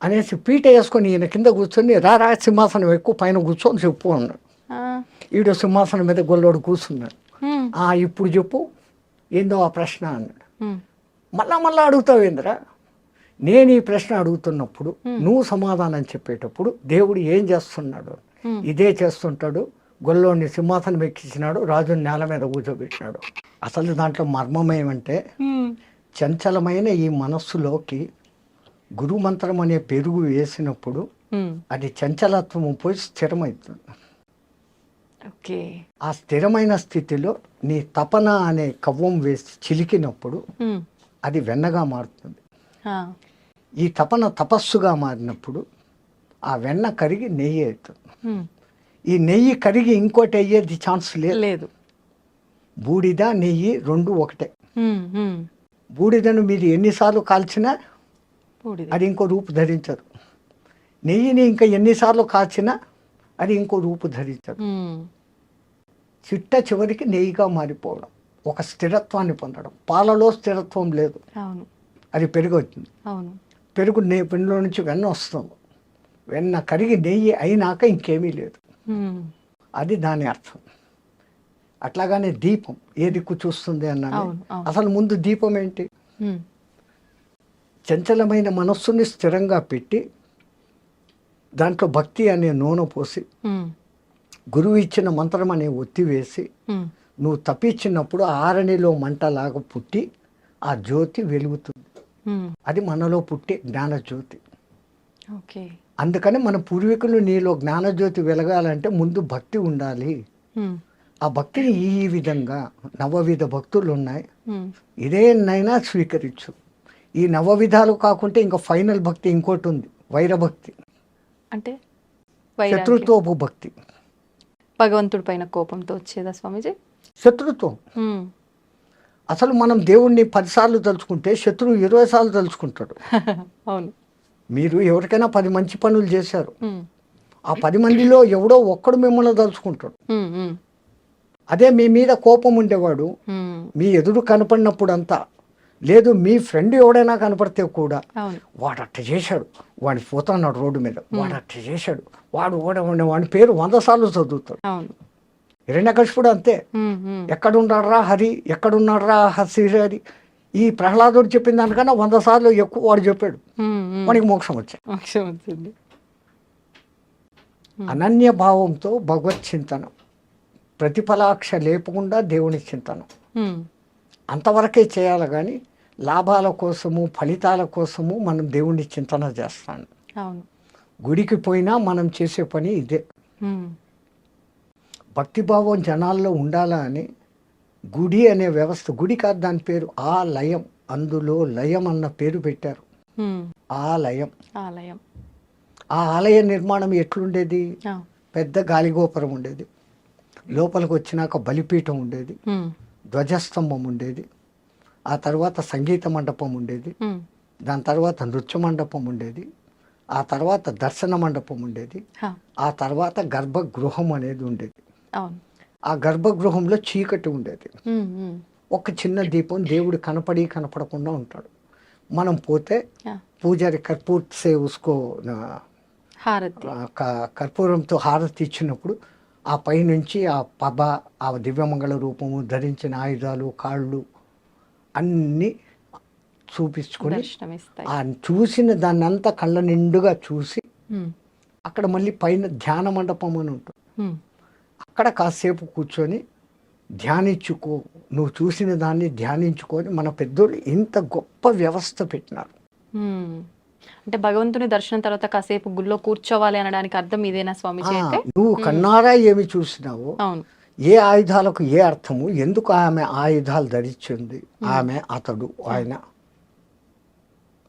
అనేసి పీట వేసుకొని ఈయన కింద కూర్చొని రా సింహాసనం ఎక్కువ పైన కూర్చొని చెప్పు అన్నాడు. ఈడో సింహాసనం మీద గొల్లోడు కూర్చున్నాడు. ఇప్పుడు చెప్పు ఏందో ఆ ప్రశ్న అన్నాడు. మళ్ళా అడుగుతావు ఏందిరా, నేను ఈ ప్రశ్న అడుగుతున్నప్పుడు నువ్వు సమాధానం చెప్పేటప్పుడు దేవుడు ఏం చేస్తున్నాడు, ఇదే చేస్తుంటాడు. గొల్లోని సింహాసనం ఎక్కించినాడు, రాజుని నేల మీద కూర్చోబెట్టినాడు. అసలు దాంట్లో మర్మం ఏమంటే చంచలమైన ఈ మనస్సులోకి గురుమంత్రం అనే పెరుగు వేసినప్పుడు అది చంచలత్వం పోయి స్థిరమవుతుంది. ఓకే. ఆ స్థిరమైన స్థితిలో నీ తపన అనే కవ్వం వేసి చిలికినప్పుడు అది వెన్నగా మారుతుంది. ఈ తపన తపస్సుగా మారినప్పుడు ఆ వెన్న కరిగి నెయ్యి అవుతుంది. ఈ నెయ్యి కరిగి ఇంకోటి అయ్యేది ఛాన్స్ లేదు. బూడిద నెయ్యి రెండు ఒకటే. బూడిదను మీరు ఎన్నిసార్లు కాల్చినా అది ఇంకో రూపు ధరించదు. నెయ్యిని ఇంకా ఎన్నిసార్లు కాల్చినా అది ఇంకో రూపు ధరించదు. చిట్ట చివరికి నెయ్యిగా మారిపోవడం, ఒక స్థిరత్వాన్ని పొందడం. పాలలో స్థిరత్వం లేదు, అది పెరుగు అవుతుంది. పెరుగు పెరుగులో నుంచి వెన్న వస్తుంది. వెన్న కరిగి నెయ్యి అయినాక ఇంకేమీ లేదు. అది దాని అర్థం. అట్లాగానే దీపం ఏ దిక్కు చూస్తుంది అన్నది. అసలు ముందు దీపం ఏంటి? చంచలమైన మనస్సుని స్థిరంగా పెట్టి దాంట్లో భక్తి అనే నూనె పోసి గురువు ఇచ్చిన మంత్రం అనే ఒత్తి వేసి నువ్వు తప్పించినప్పుడు ఆరణిలో మంటలాగా పుట్టి ఆ జ్యోతి వెలుగుతుంది. అది మనలో పుట్టే జ్ఞానజ్యోతి. అందుకని మన పూర్వీకులు నీలో జ్ఞానజ్యోతి వెలగాలంటే ముందు భక్తి ఉండాలి. ఆ భక్తిని ఈ విధంగా నవవిధ భక్తులు ఉన్నాయి, ఇదేనైనా స్వీకరించు. ఈ నవవిధాలు కాకుంటే ఇంకా ఫైనల్ భక్తి ఇంకోటి ఉంది, వైరభక్తి. అంటే శత్రుత్వపు భక్తి. భగవంతుడి పైన కోపంతో వచ్చేదా స్వామీజీ? శత్రుత్వం. అసలు మనం దేవుణ్ణి 10 సార్లు తలుచుకుంటే శత్రువు 20 సార్లు తలుచుకుంటాడు. అవును. మీరు ఎవరికైనా 10 మంచి పనులు చేశారు, ఆ 10 మందిలో ఎవడో ఒక్కడు మిమ్మల్ని తలుచుకుంటాడు. అదే మీ మీద కోపం ఉండేవాడు మీ ఎదురు కనపడినప్పుడు అంతా లేదు, మీ ఫ్రెండ్ ఎవడైనా కనపడితే కూడా వాడు అట్ట చేశాడు, వాడిని పోతున్నాడు రోడ్డు మీద, వాడు అట్ట చేశాడు, వాడి పేరు 100 సార్లు చదువుతాడు. హిరణ్యకశిపుడు అంతే. ఎక్కడున్నాడ్రా హరి, ఎక్కడున్నాడ్రా హరి, ఈ ప్రహ్లాదుడు చెప్పిన దానికన్నా 100 సార్లు ఎక్కువ వాడు చెప్పాడు. వాడికి మోక్షం వచ్చింది. అనన్య భావంతో భగవత్ చింతనం, ప్రతిఫలాక్ష లేపకుండా దేవుని చింతనం అంతవరకే చేయాలి. కానీ లాభాల కోసము ఫలితాల కోసము మనం దేవుణ్ణి చింతన చేస్తాను. గుడికి పోయినా మనం చేసే పని ఇదే. భక్తిభావం జనాల్లో ఉండాలా అని గుడి అనే వ్యవస్థ, గుడి కాదు దాని పేరు ఆలయం, అందులో లయం అన్న పేరు పెట్టారు. ఆలయం. ఆ ఆలయ నిర్మాణం ఎట్లుండేది? పెద్ద గాలిగోపురం ఉండేది, లోపలికి వచ్చినాక బలిపీఠం ఉండేది, ధ్వజస్తంభం ఉండేది, ఆ తర్వాత సంగీత మండపం ఉండేది, దాని తర్వాత నృత్య మండపం ఉండేది, ఆ తర్వాత దర్శన మండపం ఉండేది, ఆ తర్వాత గర్భగృహం అనేది ఉండేది. ఆ గర్భగృహంలో చీకటి ఉండేది, ఒక చిన్న దీపం, దేవుడు కనపడకుండా ఉంటాడు. మనం పోతే పూజారి కర్పూర్ సే ఉస్కో కర్పూరంతో హారతి ఇచ్చినప్పుడు ఆ పైనుంచి ఆ పబ, ఆ దివ్యమంగళ రూపము, ధరించిన ఆయుధాలు, కాళ్ళు అన్నీ చూపించుకొని ఆ చూసిన దాన్ని అంతా కళ్ళ నిండుగా చూసి అక్కడ మళ్ళీ పైన ధ్యాన మండపం అని ఉంటుంది. అక్కడ కాసేపు కూర్చొని ధ్యానించుకో, నువ్వు చూసిన దాన్ని ధ్యానించుకొని మన పెద్దోళ్ళు ఇంత గొప్ప వ్యవస్థ పెట్టినారు. అంటే భగవంతుని దర్శనం తర్వాత కాసేపు గుళ్ళో కూర్చోవాలి అనడానికి అర్థం ఇదేనా స్వామీజీ? అయితే నువ్వు కన్నారా ఏమి చూసినావో, ఏ ఆయుధాలకు ఏ అర్థము, ఎందుకు ఆమె ఆయుధాలు ధరించింది, ఆమె అతడు ఆయన.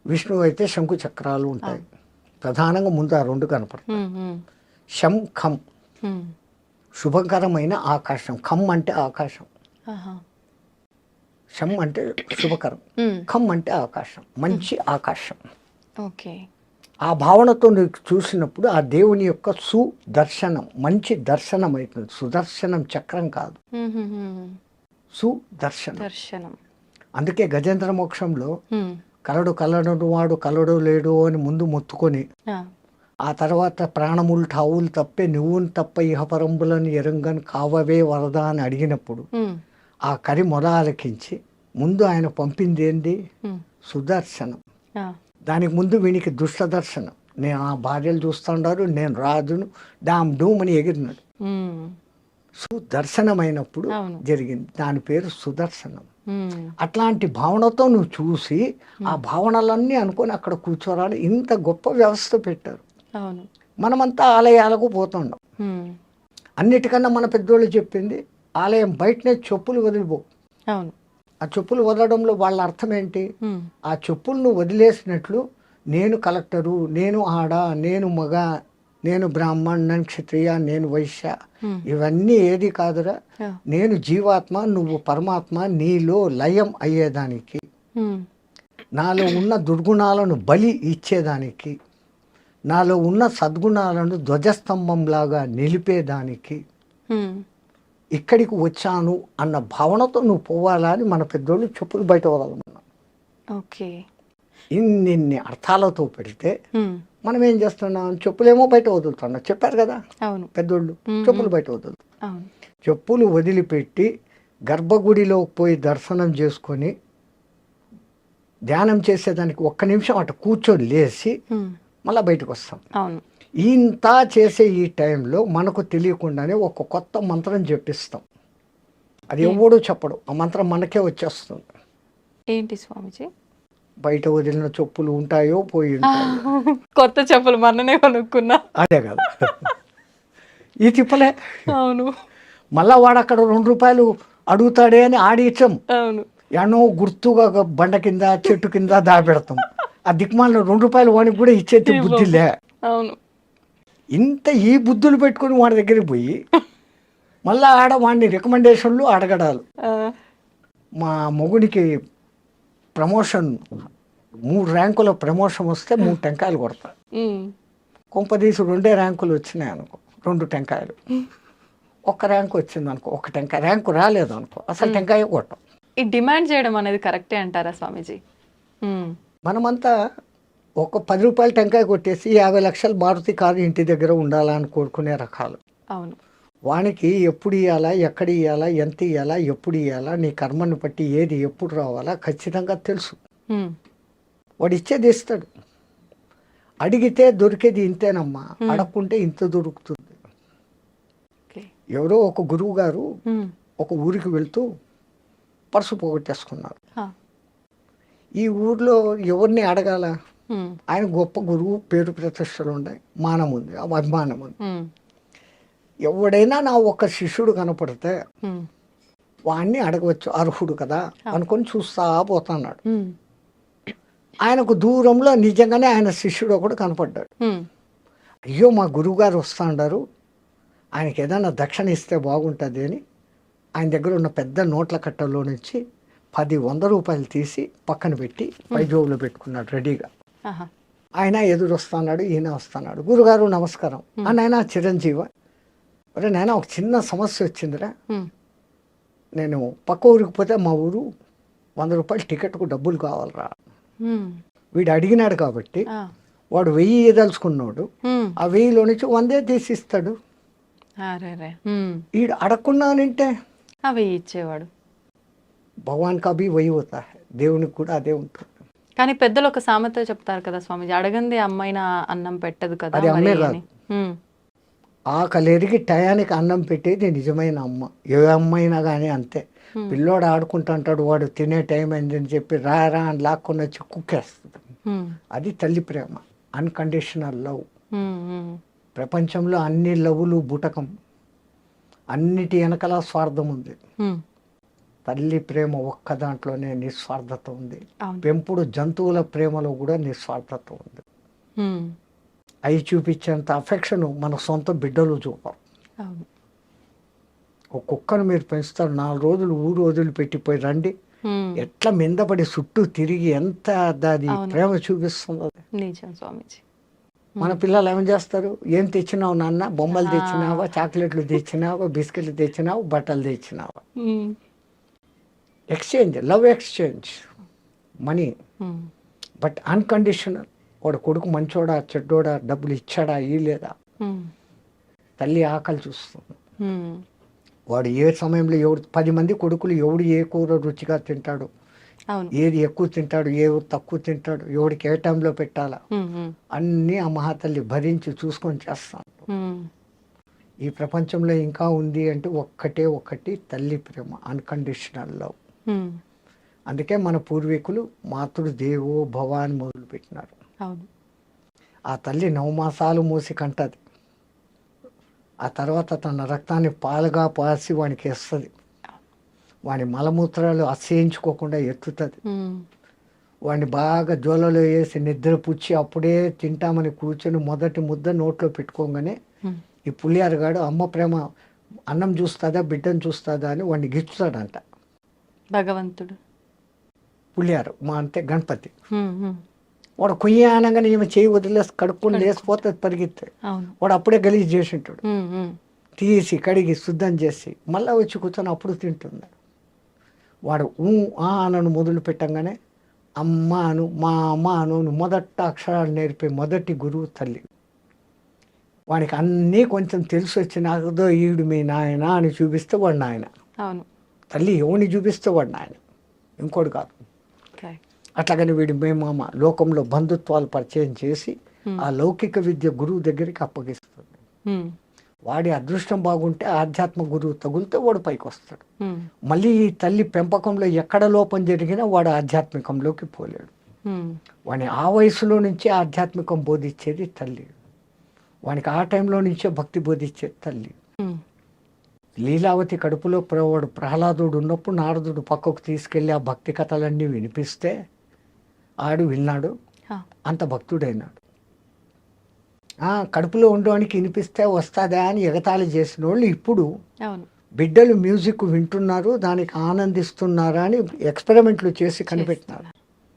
విష్ణువు అయితే శంకు చక్రాలు ఉంటాయి, ప్రధానంగా ముందు ఆ 2 కనపడతాయి. శం ఖం, శుభకరమైన ఆకాశం. ఖం అంటే ఆకాశం, శం అంటే శుభకరం, ఖం అంటే ఆకాశం, మంచి ఆకాశం. ఆ భావనతో నువ్వు చూసినప్పుడు ఆ దేవుని యొక్క సుదర్శనం, మంచి దర్శనం అవుతుంది. సుదర్శనం చక్రం కాదు, సుదర్శనం. అందుకే గజేంద్ర మోక్షంలో కలడు వాడు కలడు లేడు అని ముందు మొత్తుకొని ఆ తర్వాత ప్రాణములు ఠావులు తప్పే నువ్వును తప్ప ఇహపరంబులను ఎరంగని కావవే వరద అని అడిగినప్పుడు ఆ కరి మొద ఆలకించి ముందు ఆయన పంపింది ఏంది? సుదర్శనం. దానికి ముందు వీనికి దుష్ట దర్శనం, నేను ఆ భార్యలు చూస్తుండారు, నేను రాజును, డామ్ డూమ్ అని ఎగిరినాడు. సుదర్శనమైనప్పుడు అవును. జరిగింది. దాని పేరు సుదర్శనం. ఉమ్, అట్లాంటి భావనతో నువ్వు చూసి ఆ భావనలన్నీ అనుకొని అక్కడ కూర్చోరాలి. ఇంత గొప్ప వ్యవస్థ పెట్టారు. అవును. మనమంతా ఆలయాలకు పోతుండం. ఉమ్, అన్నిటికన్నా మన పెద్దోళ్ళు చెప్పింది ఆలయం బయటనే చెప్పులు వదిలిపో. అవును. ఆ చెప్పులు వదలడంలో వాళ్ళ అర్థం ఏంటి? ఉమ్, ఆ చెప్పులను వదిలేసినట్లు నేను కలెక్టరు, నేను ఆడ, నేను మగ, నేను బ్రాహ్మణ్, నేను క్షత్రియ, నేను వైశ్య, ఉమ్, ఇవన్నీ ఏది కాదురా. ఆ, నేను జీవాత్మ, నువ్వు పరమాత్మ, నీలో లయం అయ్యేదానికి, ఉమ్, నాలో ఉన్న దుర్గుణాలను బలి ఇచ్చేదానికి, నాలో ఉన్న సద్గుణాలను ధ్వజస్తంభంలాగా నిలిపేదానికి ఉమ్, ఇక్కడికి వచ్చాను అన్న భావనతో నువ్వు పోవాలా అని మన పెద్దోళ్ళు చెప్పులు బయట వదలమన్నా. ఓకే. ఇన్ని అర్థాలతో పెడితే ఉమ్, మనం ఏం చేస్తున్నాం? చెప్పులేమో బయట వదులుతున్నాం. చెప్పారు కదా అవును. పెద్దోళ్ళు, చెప్పులు బయట వదులుతాం. అవును. చెప్పులు వదిలిపెట్టి గర్భగుడిలోకి పోయి దర్శనం చేసుకొని ధ్యానం చేసేదానికి ఒక్క నిమిషం అటు కూర్చొని లేచి ఉమ్, మళ్ళీ బయటకు వస్తాం. అవును. ఇంత చేసే ఈ టైంలో మనకు తెలియకుండానే ఒక కొత్త మంత్రం చెప్పిస్తాం. అది ఎవడూ చెప్పడు. ఆ మంత్రం మనకే వచ్చేస్తుంది. ఏంటి స్వామిజీ? బయట వదిలిన చెప్పులు ఉంటాయో పోయి ఉంటాయో. కొత్త చెప్పులు మొన్ననే కొనుక్కున్నా. అదే కదా ఈ తిప్పలే. అవును. మళ్ళా వాడు అక్కడ ₹2 అడుగుతాడే అని ఆడిచ్చం. అవును. ఎన్నో గుర్తుగా బండ కింద చెట్టు కింద దాపెడతాం. ఆ దిక్మాలను ₹2 వానికి కూడా ఇచ్చేది బుద్ధిలే. అవును. ఇంత ఈ బుద్ధులు పెట్టుకొని వాడి దగ్గరికి పోయి మళ్ళీ ఆడ వాడిని రికమెండేషన్లు అడగడాలు. ఆ, మా మొగుడికి ప్రమోషన్ 3 ర్యాంకుల ప్రమోషన్ వస్తే 3 టెంకాయలు కొడతా. ఉమ్, కొంపదీసి 2 ర్యాంకులు వచ్చినాయి అనుకో, 2 టెంకాయలు. 1 ర్యాంకు వచ్చింది అనుకో, 1 టెంకాయ. ర్యాంకు రాలేదు అనుకో, అసలు టెంకాయ కొట్టం. ఈ డిమాండ్ చేయడం అనేది కరెక్టే అంటారా స్వామీజీ? ఉమ్, మనమంతా ఒక ₹10 టెంకాయ కొట్టేసి 50 లక్షలు మారుతి కారు ఇంటి దగ్గర ఉండాలని కోరుకునే రకాలు. అవును. వానికి ఎప్పుడు ఇవ్వాలా, ఎక్కడ ఇవ్వాలా, ఎంత ఇవ్వాలా, ఎప్పుడు ఇవ్వాలా, నీ కర్మను బట్టి ఏది ఎప్పుడు రావాలా ఖచ్చితంగా తెలుసు. ఉమ్, వాడు ఇచ్చేది ఇస్తాడు. అడిగితే దొరికేది ఇంతేనమ్మా, అడగకుంటే ఇంత దొరుకుతుంది. ఓకే. ఎవరో ఒక గురువు గారు ఉమ్, ఒక ఊరికి వెళ్తూ పర్సు పోగొట్టేసుకున్నారు. ఆ, ఈ ఊర్లో ఎవరిని అడగాల? ఉమ్, ఆయన గొప్ప గురువు, పేరు ప్రతిష్టలు ఉన్నాయి, మానం ఉంది, అభిమానం ఉంది. ఉమ్, ఎవడైనా నా ఒక శిష్యుడు కనపడితే ఉమ్, వాడిని అడగవచ్చు, అర్హుడు కదా అనుకొని చూస్తా పోతున్నాడు. ఉమ్, ఆయనకు దూరంలో నిజంగానే ఆయన శిష్యుడు ఒకడు కనపడ్డాడు. ఉమ్, అయ్యో మా గురువుగారు వస్తాండారు, ఆయనకి ఏదైనా దక్షిణ ఇస్తే బాగుంటుంది అని ఆయన దగ్గర ఉన్న పెద్ద నోట్ల కట్టల్లో నుంచి 10 ₹100 తీసి పక్కన పెట్టి పై జోబులో పెట్టుకున్నాడు రెడీగా. ఆహా, ఆయన ఎదురు వస్తున్నాడు, ఈయన వస్తున్నాడు. గురుగారు నమస్కారం. నాయన చిరంజీవ, అరే నాయన ఒక చిన్న సమస్య వచ్చిందిరా, ఉమ్, నేను పక్క ఊరికి పోతే మా ఊరు ₹100 టికెట్కు డబ్బులు కావాలరా. ఉమ్, వీడు అడిగినాడు కాబట్టి ఆ, వాడు 1000 ఇవ్వదలుచుకున్నాడు. ఉమ్, ఆ 1000లో నుంచి 100 తీసిస్తాడు. అరే, ఉమ్, వీడు అడగకున్నానంటే అవి ఇచ్చేవాడు. భగవాన్ కభీ వహీ హోతా హై, దేవునికి కూడా అదే ఉంటుంది. కానీ పెద్దలు ఒక సామెత చెప్తారు కదా స్వామీజీ, అడగంది అమ్మాయిన అన్నం పెట్టదు కదా అది మరి అమ్మే అని. ఉమ్, ఆకలిరిగి టయానికి అన్నం పెట్టేది నిజమైన అమ్మ. ఏ అమ్మ అయినా కానీ అంతే. పిల్లోడు ఆడుకుంటుంటాడు, వాడు తినే టైం అయిందని చెప్పి రా అని లాక్కొని వచ్చి కుక్కేస్తుంది. ఉమ్, అది తల్లి ప్రేమ, అన్కండిషనల్ లవ్. ఉమ్, ఉమ్, ప్రపంచంలో అన్ని లవ్లు బూటకం, అన్నిటి వెనకాల స్వార్థం ఉంది. ఉమ్, తల్లి ప్రేమ ఒక్క దాంట్లోనే నిస్వార్థత ఉంది. అవును. పెంపుడు జంతువుల ప్రేమలో కూడా నిస్వార్థత ఉంది. ఉమ్, అవి చూపించేంత అఫెక్షన్ మన సొంత బిడ్డలు చూపరు. అవును. ఒక కుక్కను మీరు పెంచుతారు, 4 రోజులు ఊరు వదిలిపెట్టిపోయి రండి, ఉమ్, ఎట్లా మిందపడి చుట్టూ తిరిగి ఎంత దాని అవును. ప్రేమ చూపిస్తుందో. నిజం స్వామీజీ. మన పిల్లలు ఏం చేస్తారు? ఏం తెచ్చినావు నాన్న? బొమ్మలు తెచ్చినావా, చాక్లెట్లు తెచ్చినావా, బిస్కెట్లు తెచ్చినావు, బట్టలు తెచ్చినావా? Um, exchange, love exchange, money. Um, but unconditional. వాడు కొడుకు మంచోడా చెడ్డోడా, డబ్బులు ఇచ్చాడా ఇయ్యలేదా, ఉమ్, తల్లి ఆకలి చూస్తుంది. ఉమ్, వాడు ఏ సమయంలో ఎవడు 10 మంది కొడుకులు ఎవడు ఏ కూర రుచిగా తింటాడు, అవును. ఏది ఎక్కువ తింటాడు, ఏ తక్కువ తింటాడు, ఎవడికి ఏ టైంలో పెట్టాలా, ఉమ్, ఉమ్, అన్నీ ఆ మహాతల్లి భరించి చూసుకొని చేస్తాను. ఉమ్, ఈ ప్రపంచంలో ఇంకా ఉంది అంటే ఒక్కటే ఒకటి తల్లి ప్రేమ, అన్కండిషనల్ లవ్. ఉమ్, అందుకే మన పూర్వీకులు మాతృ దేవో భవ అని మొదలుపెట్టినారు. అవును. ఆ తల్లి 9 మాసాలు మోసి కంటది. ఆ తర్వాత తన రక్తాన్ని పాలుగా పాసి వానికి వేస్తుంది. వాని మలమూత్రాలు అసహించుకోకుండా ఎత్తుతుంది. ఉమ్, వాడిని బాగా జోలలో వేసి నిద్ర పుచ్చి అప్పుడే తింటామని కూర్చొని మొదటి ముద్ద నోట్లో పెట్టుకోగానే ఉమ్, ఈ పులియారుగాడు అమ్మ ప్రేమ అన్నం చూస్తుందా బిడ్డను చూస్తుందా అని వాడిని గిచ్చుతాడంట. భగవంతుడు. పులియారు మా అంటే గణపతి. ఉమ్, ఉమ్, వాడు కొయ్య అనగానే ఈమె చేయి వదిలేసి కడుక్కొని లేసిపోతుంది పరిగెత్తే. అవును. వాడు అప్పుడే గలీజ్ చేసి ఉంటాడు. ఉమ్, ఉమ్, తీసి కడిగి శుద్ధం చేసి మళ్ళీ వచ్చి కూర్చొని అప్పుడు తింటున్నాడు. వాడు అనను మొదలు పెట్టంగానే అమ్మ అను, మా అమ్మ అను మొదట అక్షరాలు నేర్పే మొదటి గురువు తల్లి. వానికి అన్నీ కొంచెం తెలిసి వచ్చినాకదో ఈడు మీ నాయన అని చూపిస్తే వాడు నాయన. అవును. తల్లి ఎవరిని చూపిస్తే వాడు నాయన, ఇంకోటి కాదు. కరెక్ట్. అట్లాగని వీడి మేమామ లోకంలో బంధుత్వాలు పరిచయం చేసి ఆ లౌకిక విద్య గురువు దగ్గరికి అప్పగిస్తుంది. ఉమ్, వాడి అదృష్టం బాగుంటే ఆధ్యాత్మ గురువు తగులితే వాడు పైకి వస్తాడు. ఉమ్, మళ్ళీ ఈ తల్లి పెంపకంలో ఎక్కడ లోపం జరిగినా వాడు ఆధ్యాత్మికంలోకి పోలేడు. ఉమ్, వాని ఆ వయసులో నుంచే ఆధ్యాత్మికం బోధించేది తల్లి. వానికి ఆ టైంలో నుంచే భక్తి బోధించేది తల్లి. ఉమ్, లీలావతి కడుపులో వాడు ప్రహ్లాదుడు ఉన్నప్పుడు నారదుడు పక్కకు తీసుకెళ్ళి ఆ భక్తి కథలన్నీ వినిపిస్తే ఆడు విన్నాడు, ఆ, అంత భక్తుడైనాడు. కడుపులో ఉండడానికి వినిపిస్తే వస్తుందా అని ఎగతాళి చేసిన వాళ్ళు ఇప్పుడు అవును. బిడ్డలు మ్యూజిక్ వింటున్నారు, దానికి ఆనందిస్తున్నారా అని ఎక్స్పెరిమెంట్లు చేసి కనిపెట్టినారు.